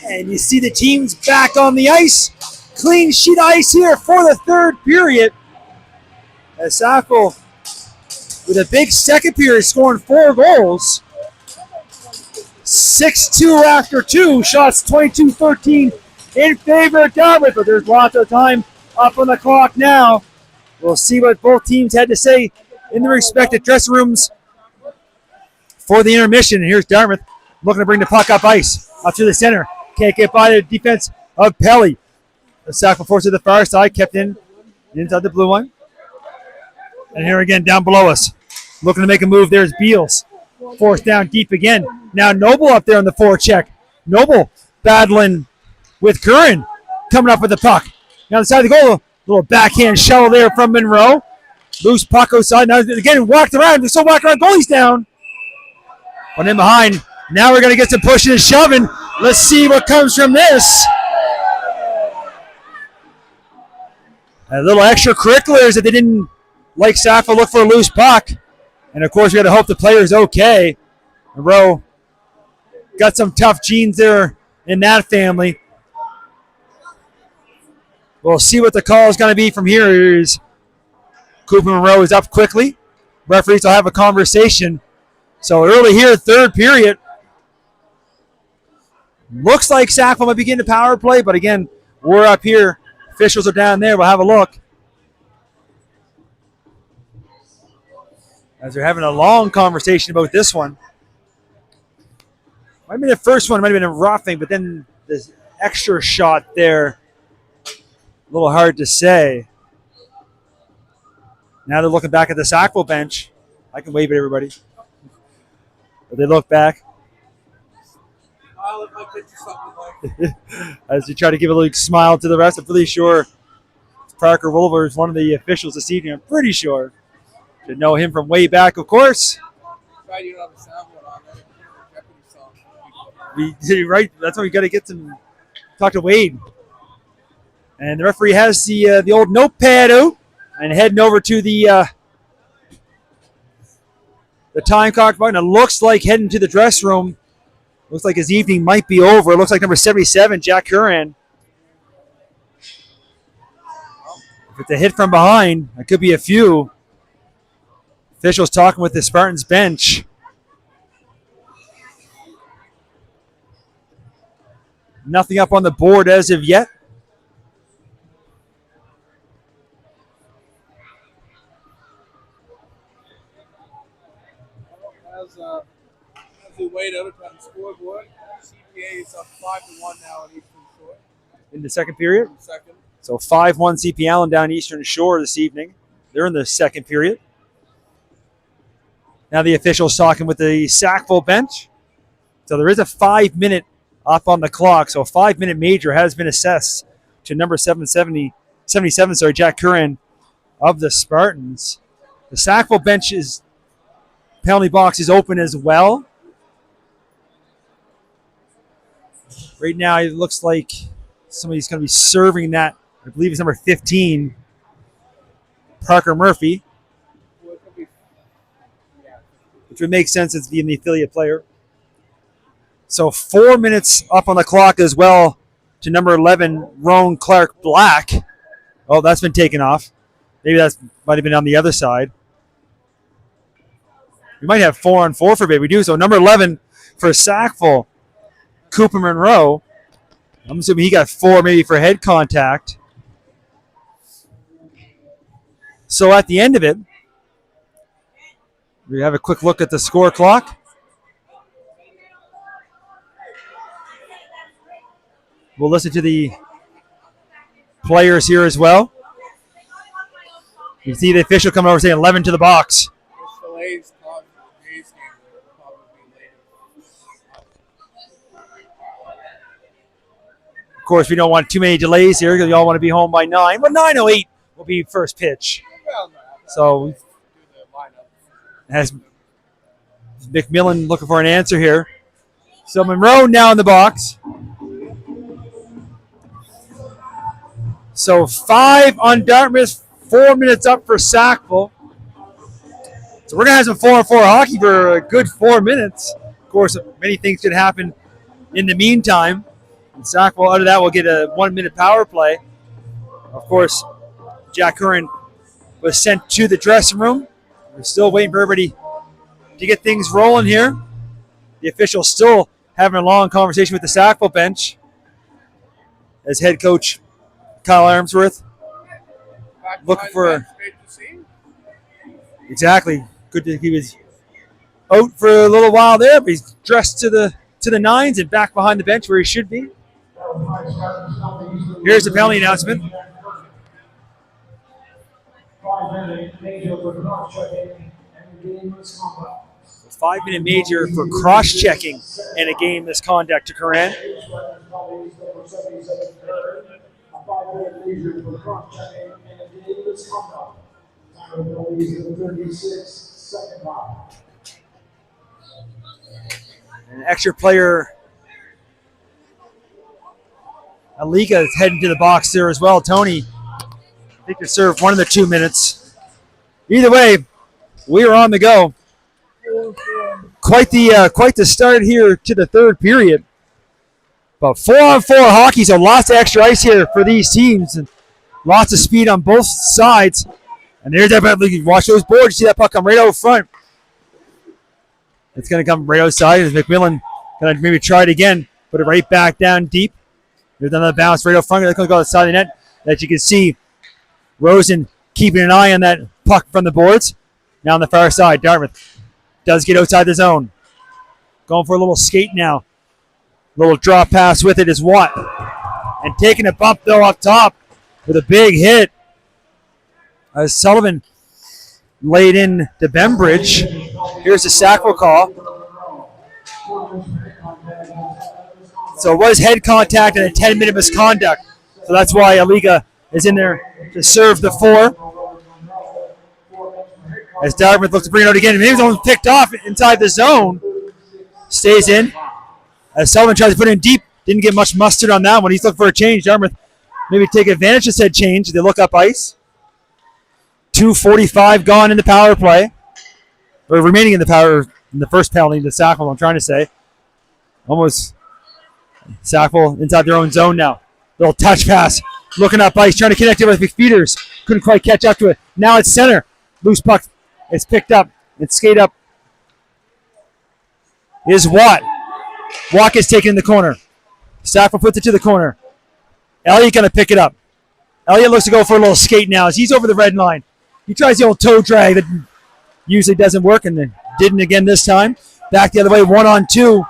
And you see the teams back on the ice. Clean sheet ice here for the third period. As Sackville, with a big second period, scoring 4 goals. 6-2 after 2. Shots 22-13 in favor of Dartmouth. But there's lots of time up on the clock now. We'll see what both teams had to say in the respective dressing rooms for the intermission. And here's Dartmouth looking to bring the puck up ice, up to the center. Can't get by the defense of Pelly. The Sackville force to the far side, kept in inside the blue one. And here again, down below us, looking to make a move. There's Beals. Forced down deep again. Now Noble up there on the forecheck. Noble battling with Curran, coming up with the puck. Now the side of the goal, little backhand shuttle there from Monroe. Loose puck outside. Now again, walked around. They're still walking around. Goalie's down. But in behind. Now we're going to get some pushing and shoving. Let's see what comes from this. A little extracurriculars that they didn't like Sackville look for a loose puck. And of course, we got to hope the player's okay. Monroe got some tough genes there in that family. We'll see what the call is going to be from here. Here's Cooper Monroe is up quickly. Referees will have a conversation. So early here, third period. Looks like Sackville might be getting a power play, but again, we're up here. Officials are down there. We'll have a look. As they're having a long conversation about this one. Might have been the first one, might have been a roughing, but then this extra shot there, a little hard to say. Now they're looking back at the Sackville bench. I can wave at everybody. But they look back. As you try to give a little smile to the rest. I'm pretty sure Parker Williver is one of the officials this evening. I'm pretty sure. To know him from way back, of course. Right, that's why we got to get some. Talk to Wade. And the referee has the old notepad out and heading over to the time clock button. It looks like heading to the dress room. Looks like his evening might be over. It looks like number 77, Jack Curran. If it's a hit from behind, it could be a few. Officials talking with the Spartans bench. Nothing up on the board as of yet. As we wait out on the scoreboard, CPA is up 5-1 now at Eastern Shore. In the second period? Second. So 5-1 CP Allen down Eastern Shore this evening. They're in the second period. Now the officials talking with the Sackville bench. So there is a 5-minute up on the clock. So a 5-minute major has been assessed to number 77, Jack Curran of the Spartans. The Sackville bench is penalty box is open as well. Right now it looks like somebody's going to be serving that. I believe it's number 15, Parker Murphy. Which would make sense as being the affiliate player. So 4 minutes up on the clock as well to number 11, Roan Clark Black. Oh, that's been taken off. Maybe that might have been on the other side. We might have 4-on-4 for bid. We do. So number 11 for Sackville, Cooper Monroe. I'm assuming he got 4 maybe for head contact. So at the end of it, we have a quick look at the score clock. We'll listen to the players here as well. You see the official coming over saying 11 to the box. Of course, we don't want too many delays here because we all want to be home by 9. But 9:08 will be first pitch. So as McMillan looking for an answer here. So Monroe now in the box. So 5 on Dartmouth, 4 minutes up for Sackville. So we're going to have some 4-on-4 hockey for a good 4 minutes. Of course, many things could happen in the meantime. And Sackville, out of that, will get a 1-minute power play. Of course, Jack Curran was sent to the dressing room. We're still waiting for everybody to get things rolling here. The officials still having a long conversation with the Sackville bench as head coach Kyle Armsworth looking for exactly. Good that he was out for a little while there, but he's dressed to the nines and back behind the bench where he should be. Here's the penalty announcement. 5-minute major for cross-checking and a game misconduct to Curran. An extra player, Aliga, is heading to the box there as well. Tony, I think, to serve 1 of the 2 minutes. Either way, we are on the go. Quite the start here to the third period. But 4-on-4 hockey, so lots of extra ice here for these teams, and lots of speed on both sides. And there's that. Watch those boards. You see that puck come right out front. It's going to come right outside as McMillan going to maybe try it again. Put it right back down deep. There's another bounce right out front. It's going to go outside the net. As you can see, Rosen keeping an eye on that puck from the boards. Now on the far side, Dartmouth does get outside the zone. Going for a little skate now. Little drop pass with it is Watt. And taking a bump, though, up top with a big hit. As Sullivan laid in to Bembridge. Here's the Sackville call. So it was head contact and a 10-minute misconduct. So that's why Aliga is in there to serve the 4. As Dartmouth looks to bring it out again. Maybe he's almost picked off inside the zone. Stays in. As Sullivan tries to put it in deep. Didn't get much mustard on that one. He's looking for a change. Dartmouth maybe take advantage of said change. They look up ice. 2:45 gone in the power play. Or remaining in the first penalty to Sackville, I'm trying to say. Almost Sackville inside their own zone now. Little touch pass. Looking up ice, trying to connect it with McFeeters. Couldn't quite catch up to it. Now it's center. Loose puck. It's picked up. It's skate up. Is Watt. Watt is taken in the corner. Sackville puts it to the corner. Elliott going to pick it up. Elliott looks to go for a little skate now as he's over the red line. He tries the old toe drag that usually doesn't work and then didn't again this time. Back the other way, 1-on-2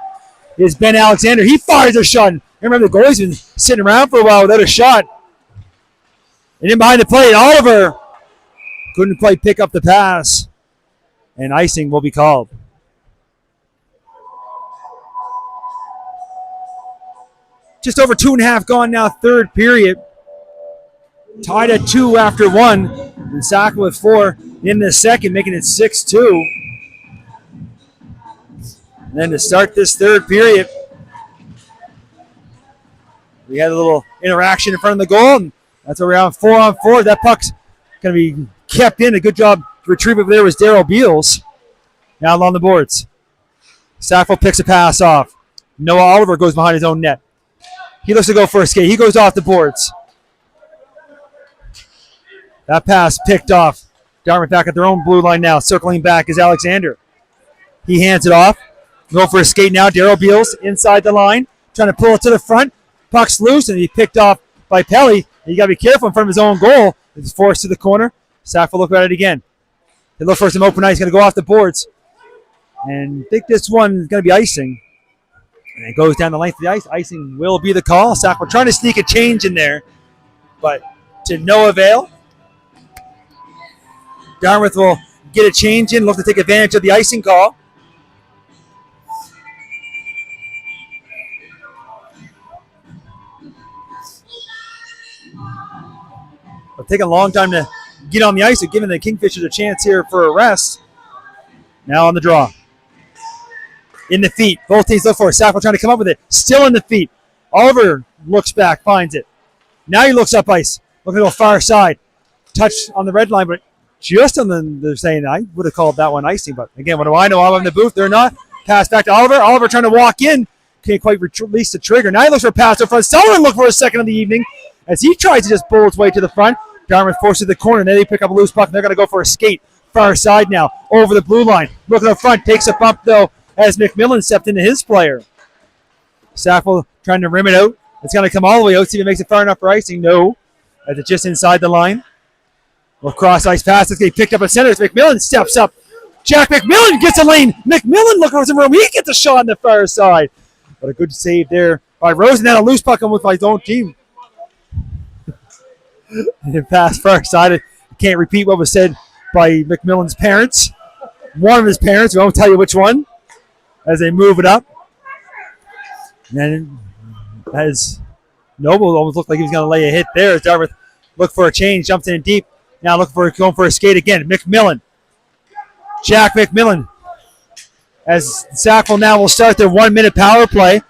is Ben Alexander. He fires a shot. Remember, the goalie's been sitting around for a while without a shot. And in behind the plate, Oliver couldn't quite pick up the pass. And icing will be called. Just over 2.5 gone now, third period. Tied at 2 after 1. And Sackville with 4 in the second, making it 6-2. And then to start this third period, we had a little interaction in front of the goal. And that's where we're on 4-on-4. That puck's going to be kept in. A good job to retrieve it there was Darryl Beals. Now along the boards. Sackville picks a pass off. Noah Oliver goes behind his own net. He looks to go for a skate. He goes off the boards. That pass picked off. Dartmouth back at their own blue line now. Circling back is Alexander. He hands it off. Go for a skate now. Darryl Beals inside the line. Trying to pull it to the front. Puck's loose and he picked off by Pelly. You got to be careful in front of his own goal. He's forced to the corner. Sackville look at it again. They look for some open ice. Going to go off the boards. And I think this one is going to be icing. And it goes down the length of the ice. Icing will be the call. Sackville trying to sneak a change in there. But to no avail. Dartmouth will get a change in, look to take advantage of the icing call. It'll take a long time to get on the ice, giving the Kingfishers a chance here for a rest. Now on the draw. In the feet. Both teams look for it. Sackville trying to come up with it. Still in the feet. Oliver looks back, finds it. Now he looks up ice. Looking to go far side. Touch on the red line, but just on they're saying I would have called that one icing, but again, what do I know? I'm in the booth. They're not. Pass back to Oliver. Oliver trying to walk in. can't quite release the trigger. Now he looks for a pass up front. Sullivan looked for a second of the evening as he tries to just bull his way to the front. Dartmouth forces the corner. Then they pick up a loose puck, and they're going to go for a skate. Far side now, over the blue line. Looking up front, takes a bump, though, as McMillan stepped into his player. Sackville trying to rim it out. It's going to come all the way out. See if it makes it far enough for icing. No. As it's just inside the line. Well, cross ice pass. It's getting picked up at center. As McMillan steps up. Jack McMillan gets a lane. McMillan looking for some room. He gets a shot on the far side. But a good save there by Rosen. Then a loose puck on with his own team. And pass far side. I can't repeat what was said by McMillan's parents. One of his parents. We won't tell you which one. As they move it up. And as Noble almost looked like he was going to lay a hit there. As Dartmouth looked for a change. Jumps in deep. Now going for a skate again. McMillan. Jack McMillan. As Sackville now will start their 1 minute power play.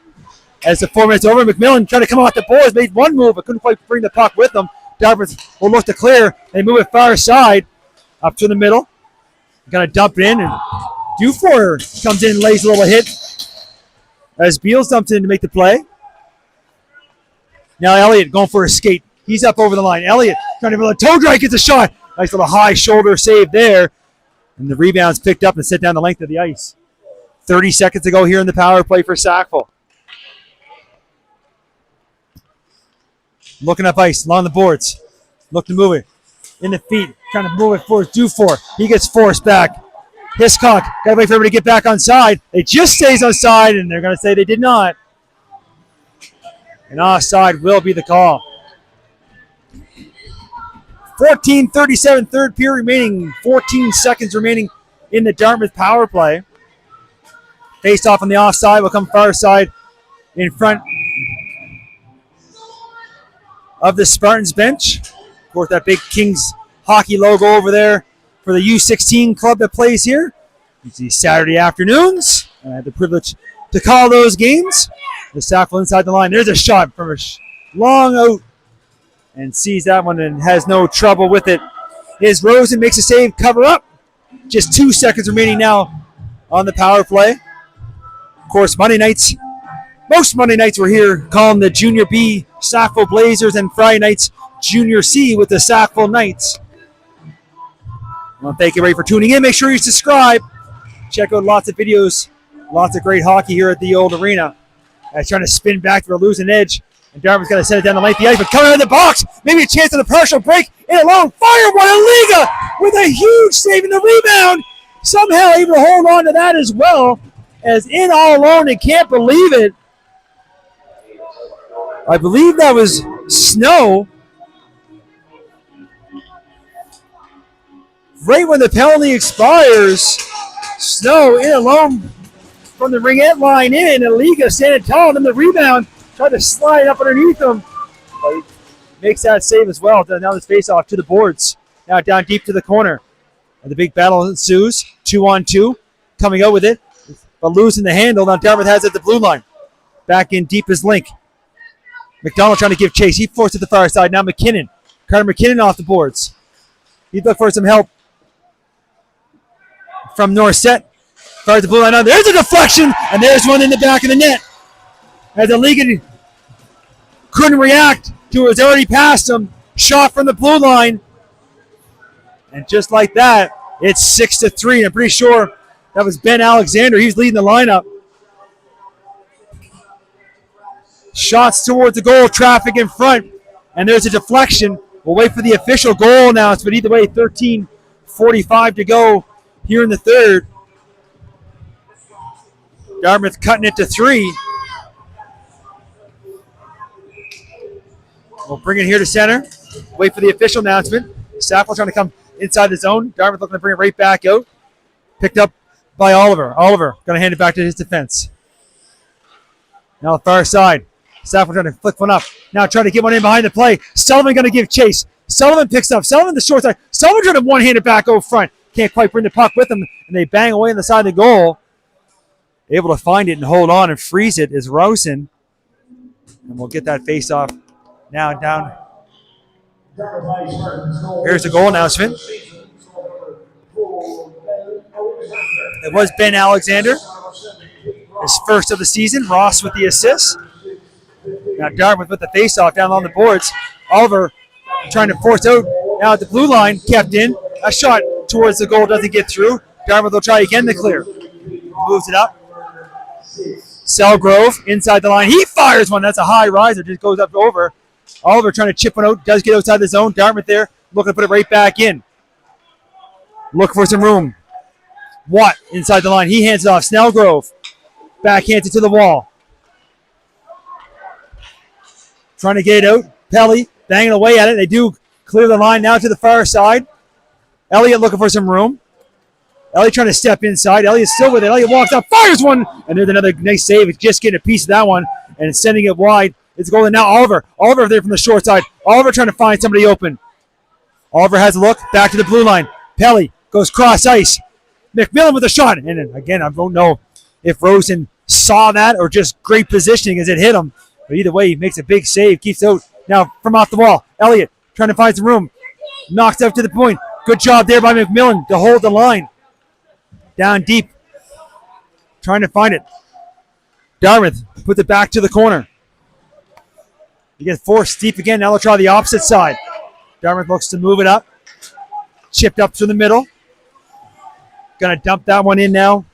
As the 4 minutes over, McMillan trying to come off the boards. Made one move, but couldn't quite bring the puck with them. Dartmouth will look to clear. They move it far side. Up to the middle. Going to dump it in. And Dufour comes in and lays a little hit. As Beals dumps in to make the play. Now Elliott going for a skate. He's up over the line. Elliott trying to build a toe drag, gets a shot. Nice little high shoulder save there. And the rebound's picked up and set down the length of the ice. 30 seconds to go here in the power play for Sackville. Looking up ice, along the boards. Look to move it. In the feet, trying to move it for Dufour. He gets forced back. Hiscock, got to wait for everybody to get back on side. It just stays on side, and they're going to say they did not. And offside will be the call. 14:37, third period remaining. 14 seconds remaining in the Dartmouth power play. Faced off on the offside will come far side in front of the Spartans bench. Of course, that big Kings hockey logo over there for the U16 club that plays here. It's these Saturday afternoons. I had the privilege to call those games. The Sackville inside the line. There's a shot from a long out and sees that one and has no trouble with it. Is Rosen makes a save, cover up. Just 2 seconds remaining now on the power play. Of course, most Monday nights we're here calling the Junior B Sackville Blazers and Friday nights Junior C with the Sackville Knights. Well, thank you, everybody, for tuning in. Make sure you subscribe. Check out lots of videos, lots of great hockey here at the old arena. As trying to spin back to a losing edge. And Dartmouth's going to set it down the length of the ice, but coming out of the box, maybe a chance of the partial break. In alone, fire one, Liga with a huge save in the rebound. Somehow able to hold on to that as well. As in all alone, and can't believe it. I believe that was Snow. Right when the penalty expires, Snow in alone from the ringette line in, and Liga standing tall, and then the rebound tried to slide up underneath him. But he makes that save as well. Now this face-off to the boards. Now down deep to the corner. And the big battle ensues. 2-on-2. Coming out with it. But losing the handle. Now Dartmouth has it at the blue line. Back in deep is Link. McDonald trying to give chase. He forced it to the far side. Now McKinnon. Carter McKinnon off the boards. He'd look for some help from Norset. Fires the blue line on. There's a deflection. And there's one in the back of the net. As the league couldn't react to it was already past him. Shot from the blue line. And just like that, it's 6-3. I'm pretty sure that was Ben Alexander. He's leading the lineup. Shots towards the goal, traffic in front. And there's a deflection. We'll wait for the official goal announcement. Either way, 13:45 to go here in the third. Dartmouth cutting it to 3. We'll bring it here to center. Wait for the official announcement. Sackville trying to come inside the zone. Dartmouth looking to bring it right back out. Picked up by Oliver. Oliver going to hand it back to his defense. Now the far side. Sackville trying to flick one up. Now trying to get one in behind the play. Sullivan going to give chase. Sullivan picks up. Sullivan the short side. Sullivan trying to one-hand it back over front. Can't quite bring the puck with him. And they bang away on the side of the goal. Able to find it and hold on and freeze it is Rosen. And we'll get that face off now down. Here's the goal announcement. It was Ben Alexander. His first of the season. Ross with the assist. Now Dartmouth with the face-off down on the boards. Oliver trying to force out. Now at the blue line, kept in. A shot towards the goal doesn't get through. Dartmouth will try again to clear. Moves it up. Selgrove inside the line. He fires one. That's a high riser. Just goes up over. Oliver trying to chip one out. Does get outside the zone. Dartmouth there. Looking to put it right back in. Look for some room. Watt inside the line. He hands it off. Snellgrove backhands it to the wall. Trying to get it out. Pelly banging away at it. They do clear the line now to the far side. Elliott looking for some room. Elliott trying to step inside. Elliott's still with it. Elliott walks up, fires one, and there's another nice save. It's just getting a piece of that one and sending it wide. It's going now. Oliver. Oliver there from the short side. Oliver trying to find somebody open. Oliver has a look. Back to the blue line. Pelly goes cross ice. McMillan with a shot. And then, again, I don't know if Rosen saw that or just great positioning as it hit him. But either way, he makes a big save. Keeps out now from off the wall. Elliott trying to find some room. Knocks out to the point. Good job there by McMillan to hold the line. Down deep. Trying to find it. Dartmouth puts it back to the corner. He gets forced deep again. Now they'll try the opposite side. Dartmouth looks to move it up. Chipped up through the middle. Going to dump that one in now.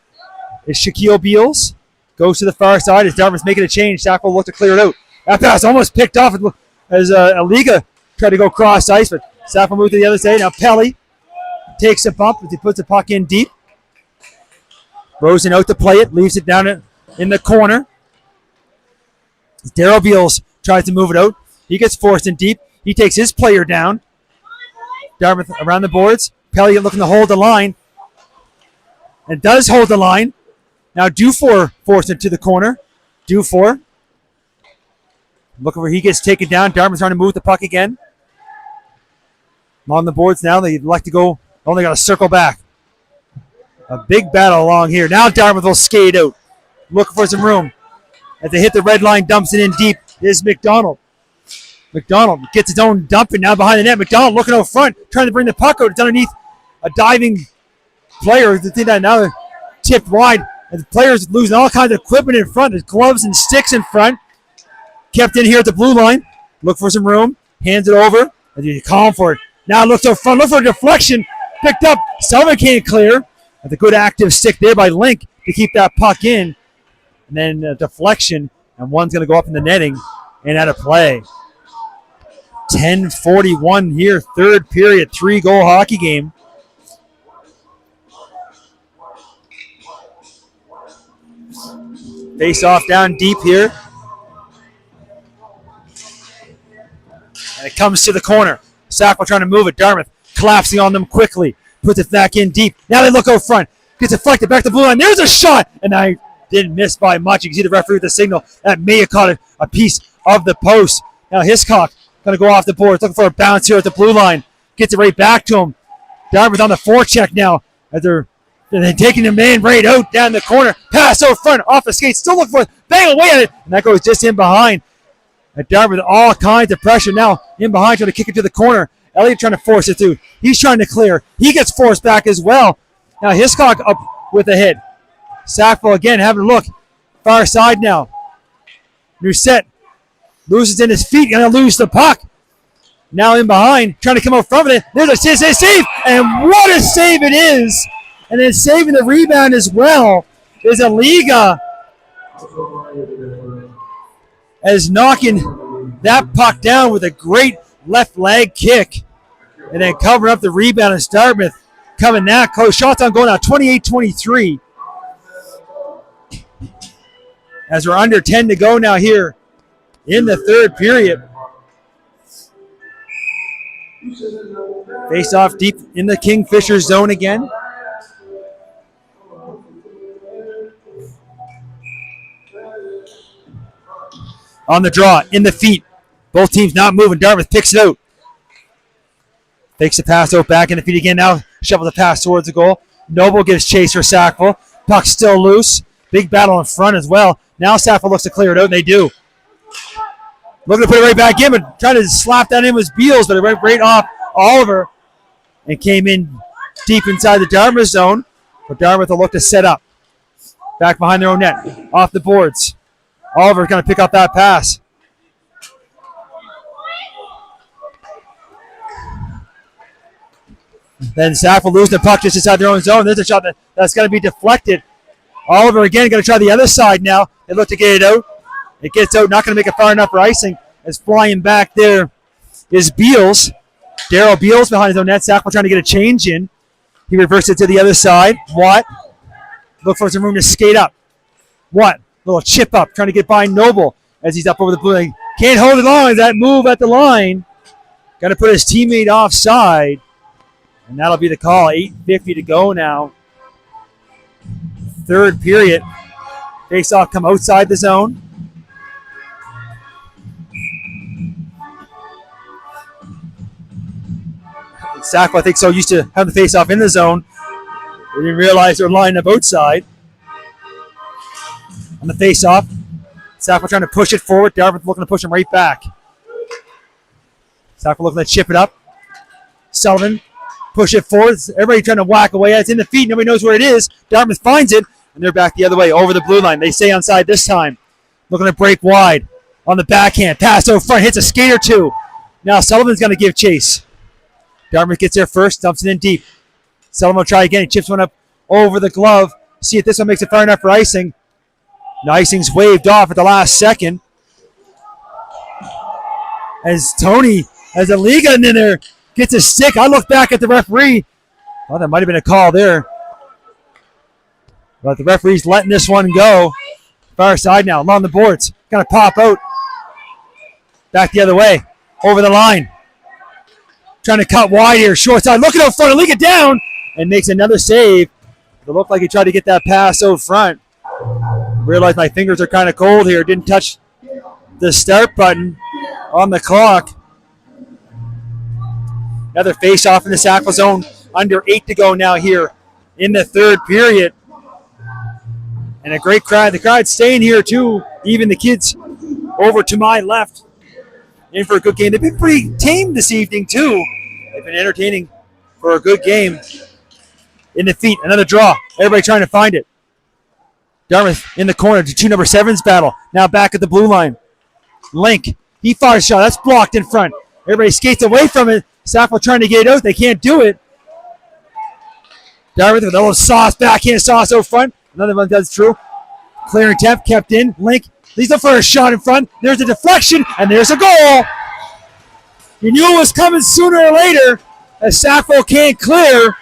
It's Shaquille Beals. Goes to the far side as Dartmouth's making a change. Sackville looked to clear it out. That pass almost picked off as Aliga tried to go cross ice, but Sackville moved to the other side. Now Pelly takes a bump as he puts the puck in deep. Rosen out to play it. Leaves it down in the corner. Daryl Beals tries to move it out. He gets forced in deep. He takes his player down. Dartmouth around the boards. Pelly looking to hold the line. And does hold the line. Now Dufour forced it to the corner. Dufour. Looking where he gets taken down. Dartmouth's trying to move the puck again. On the boards now. They'd like to go. Only got to circle back. A big battle along here. Now Dartmouth will skate out. Looking for some room. As they hit the red line, dumps it in deep. Is McDonald. McDonald gets his own dumping now behind the net. McDonald looking out front, trying to bring the puck out. It's underneath a diving player. The thing that now they're tipped wide. And the players losing all kinds of equipment in front. There's gloves and sticks in front. Kept in here at the blue line. Look for some room. Hands it over. And you calm for it. Now looks out front. Look for a deflection. Picked up. Sullivan can't clear. And the good active stick there by Link to keep that puck in. And then a deflection. And one's going to go up in the netting and out of play. 10:41 here. Third period. 3-goal hockey game. Face off down deep here. And it comes to the corner. Sackville trying to move it. Dartmouth collapsing on them quickly. Puts it back in deep. Now they look out front. Gets deflected back to the blue line. There's a shot. And I didn't miss by much. You can see the referee with the signal. That may have caught a piece of the post. Now Hiscock going to go off the board. Looking for a bounce here at the blue line. Gets it right back to him. Dartmouth on the forecheck now. As they're taking the man right out down the corner. Pass out front. Off the skate. Still looking for it. Bang away at it. And that goes just in behind. And Dartmouth all kinds of pressure now. In behind trying to kick it to the corner. Elliott trying to force it through. He's trying to clear. He gets forced back as well. Now Hiscock up with a hit. Sackville again having a look. Far side now. Rousset loses in his feet. Going to lose the puck. Now in behind. Trying to come out front of it. There's a save. And what a save it is. And then saving the rebound as well is Aliga. As knocking that puck down with a great left leg kick. And then covering up the rebound as Dartmouth coming that close. Shots on goal now, 28-23. As we're under 10 to go now here in the third period. Face off deep in the Kingfisher zone again. On the draw, in the feet. Both teams not moving. Dartmouth picks it out. Takes the pass out back in the feet again. Now shovels the pass towards the goal. Noble gives chase for Sackville. Puck still loose. Big battle in front as well. Now Sackville looks to clear it out, and they do. Looking to put it right back in, but trying to slap that in with Beals, but it went right off Oliver and came in deep inside the Dartmouth zone. But Dartmouth will look to set up. Back behind their own net. Off the boards. Oliver going to pick up that pass. Then Sackville lose the puck just inside their own zone. There's a shot that's going to be deflected. Oliver again going to try the other side now. They look to get it out. It gets out, not going to make it far enough for icing. As flying back there is Beals. Daryl Beals behind his own net. Sackville trying to get a change in. He reverses it to the other side. Watt. Look for some room to skate up. Watt. Little chip up. Trying to get by Noble as he's up over the blue line. Can't hold it on. That move at the line. Got to put his teammate offside. And that'll be the call. 8:50 to go now. Third period. Face-off come outside the zone. Sackville, I think, so used to have the face-off in the zone. They didn't realize they were lining up outside. On the face-off, Sackville trying to push it forward. Dartmouth looking to push him right back. Sackville looking to chip it up. Sullivan, push it forward. Everybody trying to whack away. It's in the feet. Nobody knows where it is. Dartmouth finds it, and they're back the other way, over the blue line. They stay onside this time. Looking to break wide. On the backhand. Pass over front. Hits a skate or two. Now Sullivan's going to give chase. Dartmouth gets there first, dumps it in deep. Sullivan will try again. He chips one up over the glove. See if this one makes it far enough for icing. The icing's waved off at the last second. As Tony, as a Liga in there, gets a stick. I look back at the referee. Well, that might have been a call there. But the referee's letting this one go. Far side now, along the boards. Going to pop out. Back the other way. Over the line. Trying to cut wide here. Short side. Looking out front. Leak it down. And makes another save. It looked like he tried to get that pass out front. Realized my fingers are kind of cold here. Didn't touch the start button on the clock. Another face-off in the Sackville zone. Under 8 to go now here in the third period. And a great crowd. The crowd's staying here too. Even the kids over to my left. In for a good game. They've been pretty tame this evening too. They've been entertaining for a good game. In the feet. Another draw. Everybody trying to find it. Dartmouth in the corner to 2 number 7's battle. Now back at the blue line. Link. He fires a shot. That's blocked in front. Everybody skates away from it. Sackville trying to get it out. They can't do it. Dartmouth with a little sauce, backhand sauce out front. Another one does true. Clearing attempt, kept in. Link leads up for a shot in front. There's a deflection, and there's a goal. You knew it was coming sooner or later as Sackville can't clear.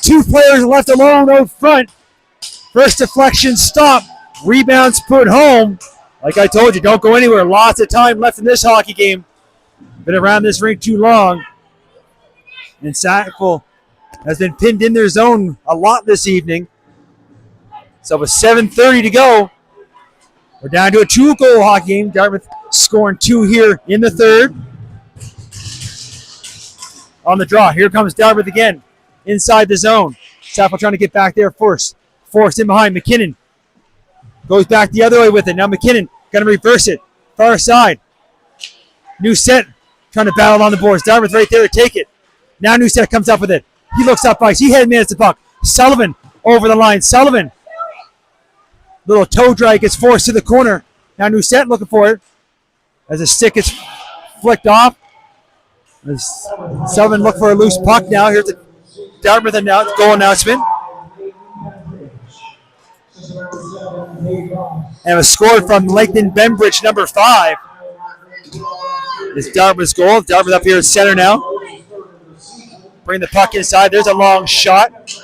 2 players left alone out front. First deflection stop. Rebounds put home. Like I told you, don't go anywhere. Lots of time left in this hockey game. Been around this rink too long. And Sackville has been pinned in their zone a lot this evening. So with 7:30 to go, we're down to a 2-goal hockey game. Dartmouth scoring 2 here in the third. On the draw, here comes Dartmouth again. Inside the zone. Sackville trying to get back there first. Forced in behind. McKinnon goes back the other way with it. Now McKinnon going to reverse it. Far side. New set trying to battle on the boards. Dartmouth right there to take it. Now New set comes up with it. He looks up ice. He head-mans the puck. Sullivan over the line. Sullivan. Little toe drag gets forced to the corner. Now New set looking for it. As the stick gets flicked off. As Sullivan look for a loose puck now. Here's the Dartmouth goal announcement. And a score from Lakeland Benbridge, number 5. It's Dartmouth's goal. Dartmouth up here at center now. Bring the puck inside. There's a long shot.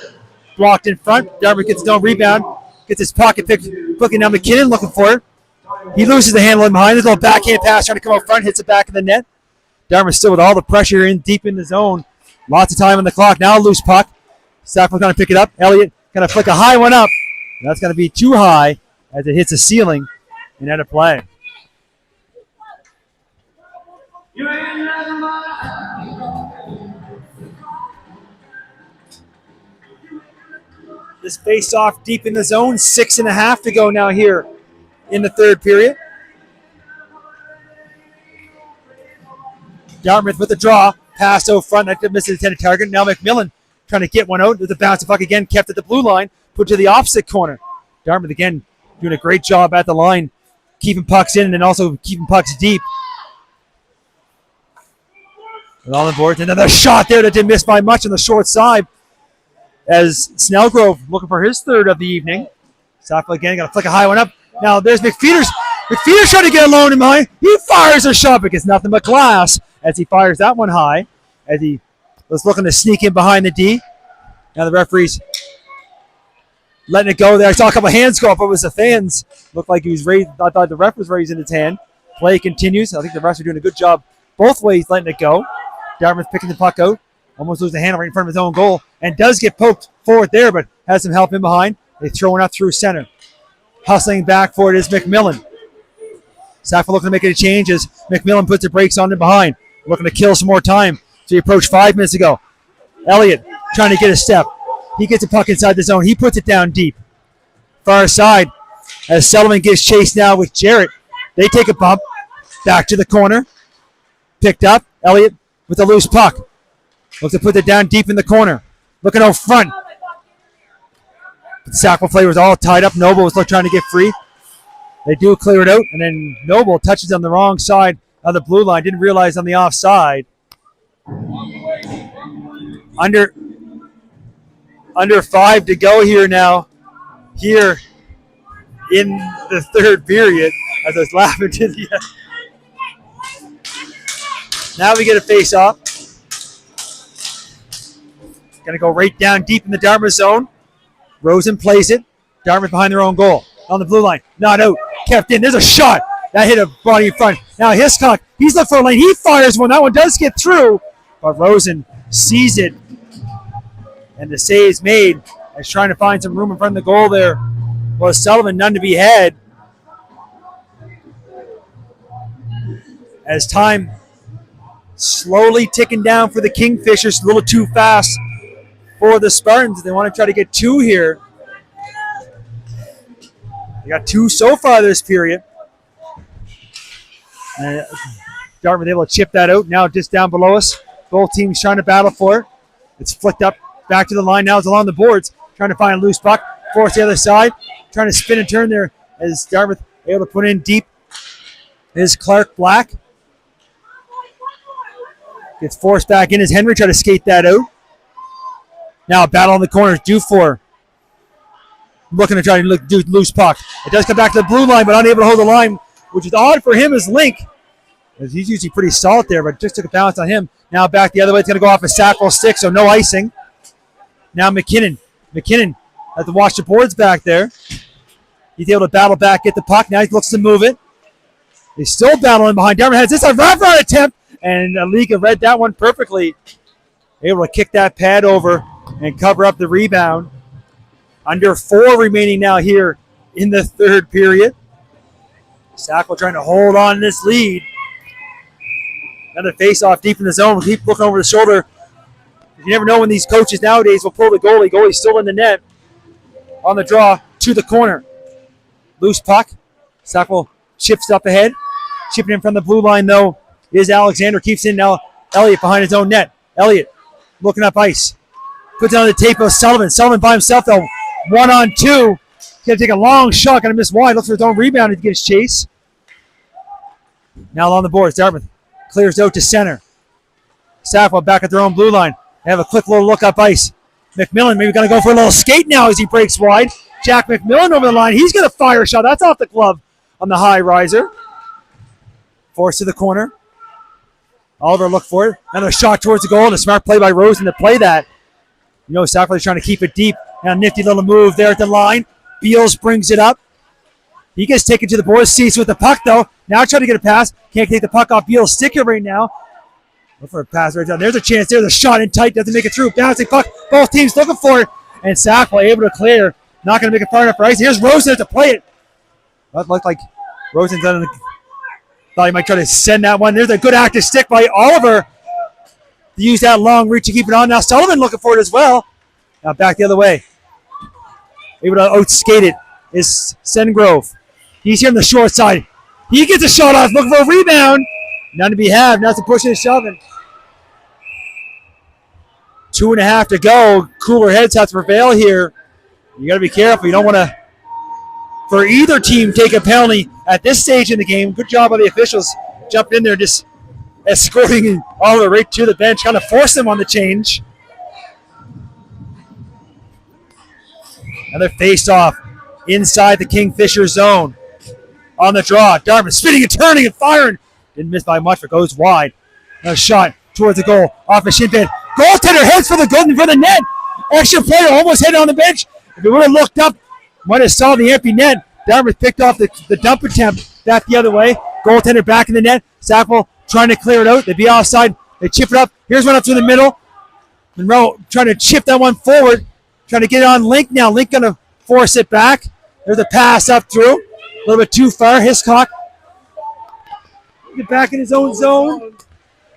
Blocked in front. Dartmouth gets no rebound. Gets his pocket picked. Looking now McKinnon looking for it. He loses the handle in behind. There's a little backhand pass trying to come up front. Hits it back in the net. Dartmouth still with all the pressure in deep in the zone. Lots of time on the clock. Now a loose puck. Sackville going to pick it up. Elliott going to flick a high one up. That's going to be too high as it hits the ceiling and out of play. This face-off deep in the zone. 6.5 to go now here in the third period. Dartmouth with the draw. Pass out front. That misses the intended target. Now McMillan trying to get one out. With the bounce of puck again. Kept at the blue line. Put to the opposite corner. Dartmouth again doing a great job at the line, keeping pucks in and then also keeping pucks deep. And on the board, another shot there that didn't miss by much on the short side as Snellgrove looking for his third of the evening. Sackville again, got to flick a high one up. Now there's McPheeters. McPheeters trying to get alone in behind. He fires a shot, but gets nothing but glass as he fires that one high as he was looking to sneak in behind the D. Now the referee's letting it go there. I saw a couple of hands go up. It was the fans. Looked like he was raised. I thought the ref was raising his hand. Play continues. I think the refs are doing a good job both ways letting it go. Dartmouth picking the puck out. Almost loses the handle right in front of his own goal and does get poked forward there, but has some help in behind. They throw it up through center. Hustling back for it is McMillan. Sackville looking to make it a change as McMillan puts the brakes on him behind. Looking to kill some more time. So he approached 5 minutes ago. Elliott trying to get a step. He gets the puck inside the zone. He puts it down deep. Far side as Sullivan gets chased now with Jarrett. They take a bump. Back to the corner. Picked up. Elliott with a loose puck. Looks to put it down deep in the corner. Looking out front. The Sackville play was all tied up. Noble was trying to get free. They do clear it out, and then Noble touches on the wrong side of the blue line. Didn't realize on the offside. Under 5 to go here now. Here in the third period, as I was laughing to the end. Now we get a face-off. Going to go right down deep in the Dartmouth zone. Rosen plays it. Dartmouth behind their own goal. On the blue line. Not out. Kept in. There's a shot. That hit a body in front. Now Hiscock, he's looking for a lane. He fires one. That one does get through. But Rosen sees it. And the save is made. As trying to find some room in front of the goal there. Was Sullivan, none to be had. As time slowly ticking down for the Kingfishers. A little too fast for the Spartans. They want to try to get 2 here. They got 2 so far this period. Dartmouth able to chip that out. Now just down below us. Both teams trying to battle for it. It's flicked up back to the line. Now it's along the boards. Trying to find a loose puck. Force the other side. Trying to spin and turn there as Dartmouth able to put in deep. Is Clark Black. Gets forced back in as Henry trying to skate that out. Now a battle on the corners. Dufour looking to try to do loose puck. It does come back to the blue line, but unable to hold the line, which is odd for him as Link. As he's usually pretty solid there, but just took a bounce on him. Now back the other way. It's going to go off a Sackville stick, so no icing. Now McKinnon. McKinnon has to watch the boards back there. He's able to battle back, get the puck. Now he looks to move it. He's still battling behind. Dartmouth has this a wraparound attempt, and Alika read that one perfectly. Able to kick that pad over and cover up the rebound. Under 4 remaining now here in the third period. Sackville trying to hold on this lead. Another face-off deep in the zone. We'll keep looking over the shoulder. You never know when these coaches nowadays will pull the goalie. Goalie's still in the net. On the draw to the corner. Loose puck. Sackville chips up ahead. Chipping in from the blue line, though, is Alexander. Keeps in now Elliott behind his own net. Elliott looking up ice. Puts it on the tape of Sullivan. Sullivan by himself, though. 1-on-2. He's going to take a long shot. Going to miss wide. Looks for his own rebound to get his chase. Now on the boards. Dartmouth clears out to center. Sackville back at their own blue line. They have a quick little look up ice. McMillan maybe going to go for a little skate now as he breaks wide. Jack McMillan over the line. He's going to fire a shot. That's off the glove on the high riser. Forced to the corner. Oliver looked for it. Another shot towards the goal. And a smart play by Rosen to play that. You know, Sackville is trying to keep it deep. Now, nifty little move there at the line. Beals brings it up. He gets taken to the boards. Sees with the puck, though. Now trying to get a pass. Can't take the puck off Beals' sticker right now. Look for a pass right down. There's a chance. There's a shot in tight. Doesn't make it through. Bouncing puck. Both teams looking for it. And Sackville able to clear. Not going to make it far enough for ice. Here's Rosen to play it. That looked like Rosen thought he might try to send that one. There's a good active stick by Oliver to use that long reach to keep it on. Now Sullivan looking for it as well. Now back the other way. Able to outskate it is Sengrove. He's here on the short side. He gets a shot off, looking for a rebound. None to be had. Now it's a pushing and shoving. 2.5 to go. Cooler heads have to prevail here. You got to be careful. You don't want to for either team take a penalty at this stage in the game. Good job by the officials. Jumped in there, just escorting Oliver right to the bench, kind of force them on the change. Another face-off inside the Kingfisher zone. On the draw, Dartmouth spinning and turning and firing. Didn't miss by much, but goes wide. Another shot towards the goal, off the shin pad. Goaltender heads for the net. Extra player almost hit on the bench. If he would have looked up, might have saw the empty net. Dartmouth picked off the dump attempt back the other way. Goaltender back in the net. Sackville trying to clear it out. They'd be offside. They chip it up. Here's one up through the middle. Monroe trying to chip that one forward. Trying to get it on Link now. Link going to force it back. There's a pass up through. A little bit too far. Hiscock. Get back in his own zone.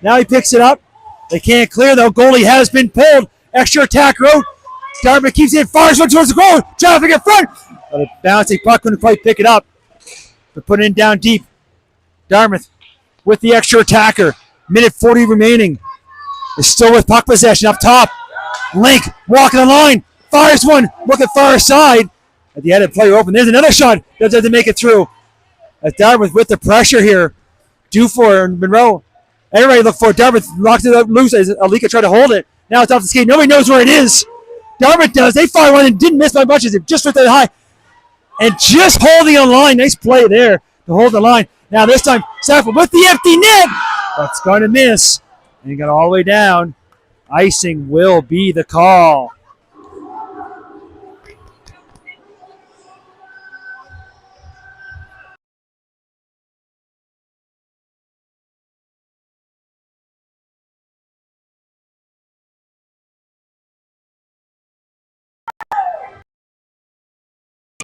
Now he picks it up. They can't clear though. Goalie has been pulled. Extra attack road. Dartmouth keeps it. Fires one towards the goal. Traffic in front. But a bouncing puck couldn't quite pick it up. But put it in down deep. Dartmouth with the extra attacker. Minute 40 remaining. They're still with puck possession up top. Link walking the line. Fires one. Looking far side. At the end of player open. There's another shot. Doesn't make it through. As Dartmouth with the pressure here. Dufour and Monroe. Everybody look for it. Dartmouth locks it up loose as Alika tried to hold it. Now it's off the skate. Nobody knows where it is. Dartmouth does. They fire one and didn't miss by much as it just went that high. And just holding a line. Nice play there to hold the line. Now this time, Sackville with the empty net. That's going to miss. And he got all the way down. Icing will be the call.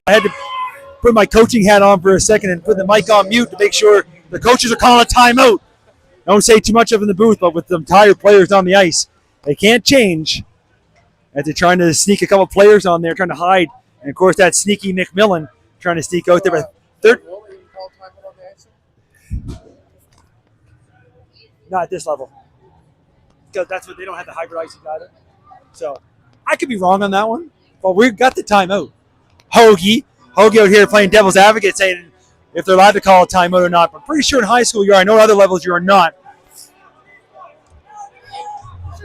I had to put my coaching hat on for a second and put the mic on mute to make sure the coaches are calling a timeout. Don't say too much of in the booth, but with the entire players on the ice, they can't change as they're trying to sneak a couple players on there, trying to hide. And, of course, that sneaky McMillan trying to sneak out there. But not at this level. Because that's what they don't have the hybrid icing either. So I could be wrong on that one, but we've got the timeout. Hoagie out here playing devil's advocate, saying if they're allowed to call a timeout or not. But I'm pretty sure in high school you are. I know at other levels you are not. It's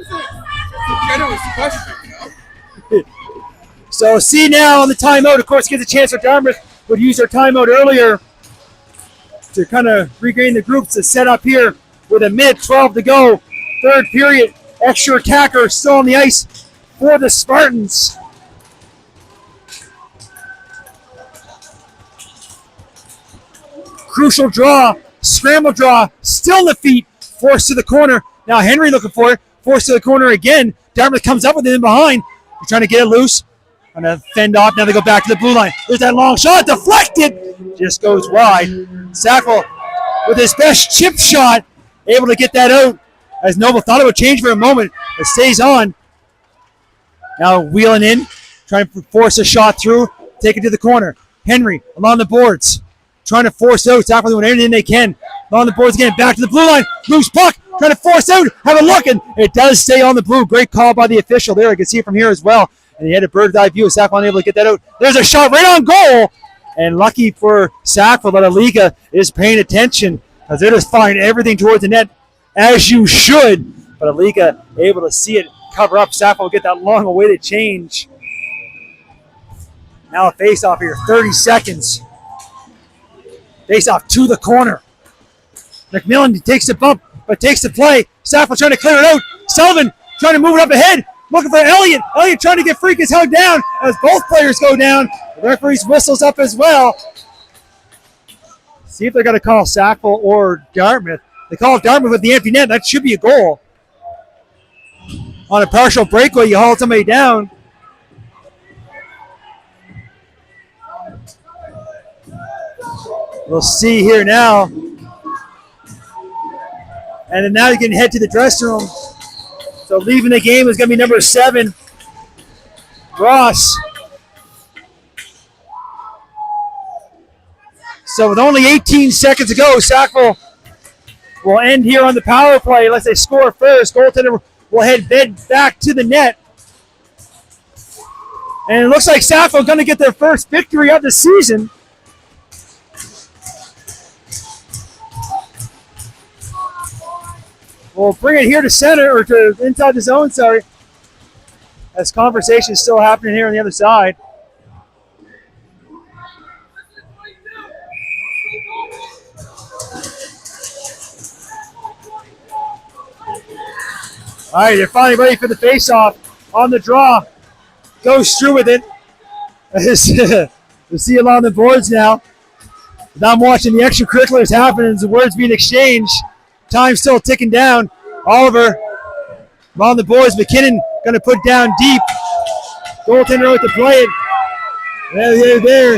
a generous question, you know? So see now on the timeout, of course, gives a chance for Dartmouth would use their timeout earlier to kind of regain the groups to set up here with a minute 12 to go. Third period, extra attacker still on the ice for the Spartans. Crucial draw, scramble draw, still in the feet, forced to the corner. Now Henry looking for it, forced to the corner again. Dartmouth comes up with it in behind. They're trying to get it loose. Trying to fend off. Now they go back to the blue line. There's that long shot, deflected. Just goes wide. Sackville with his best chip shot, able to get that out. As Noble thought it would change for a moment. It stays on. Now wheeling in, trying to force a shot through, take it to the corner. Henry along the boards. Trying to force out. Sackville doing anything they can. On the boards again. Back to the blue line. Loose puck. Trying to force out. Have a look. And it does stay on the blue. Great call by the official there. I can see it from here as well. And he had a bird's eye view. Sackville unable to get that out. There's a shot right on goal. And lucky for Sackville that Alika is paying attention as they're just firing everything towards the net as you should. But Alika able to see it cover up. Sackville will get that long awaited change. Now a face off here. 30 seconds. Face off to the corner. McMillan takes the bump, but takes the play. Sackville trying to clear it out. Sullivan trying to move it up ahead. Looking for Elliott. Elliott trying to get Freakus held down as both players go down. The referee's whistles up as well. See if they're going to call Sackville or Dartmouth. They call Dartmouth with the empty net. That should be a goal. On a partial breakaway, you haul somebody down. We'll see here now. And then now you can head to the dressing room. So leaving the game is going to be number 7, Ross. So with only 18 seconds to go, Sackville will end here on the power play unless they score first. Goaltender will head back to the net. And it looks like Sackville going to get their first victory of the season. We'll bring it here to center, or to inside the zone, sorry. As conversation is still happening here on the other side. All right, they're finally ready for the face-off. On the draw. Goes through with it. We'll see it on the boards now. Now I'm watching the extracurriculars happen and the words being exchanged. Time still ticking down. Oliver on the boards. McKinnon going to put down deep. Goaltender out to play it. There.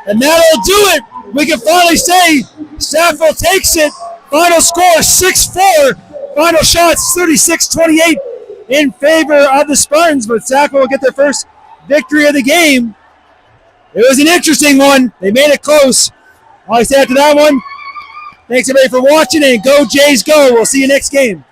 And that'll do it. We can finally say Sackville takes it. Final score 6-4. Final shots 36-28 in favor of the Spartans, but Sackville will get their first victory of the game. It was an interesting one. They made it close. All I say after that one, thanks everybody for watching, and go Jays go. We'll see you next game.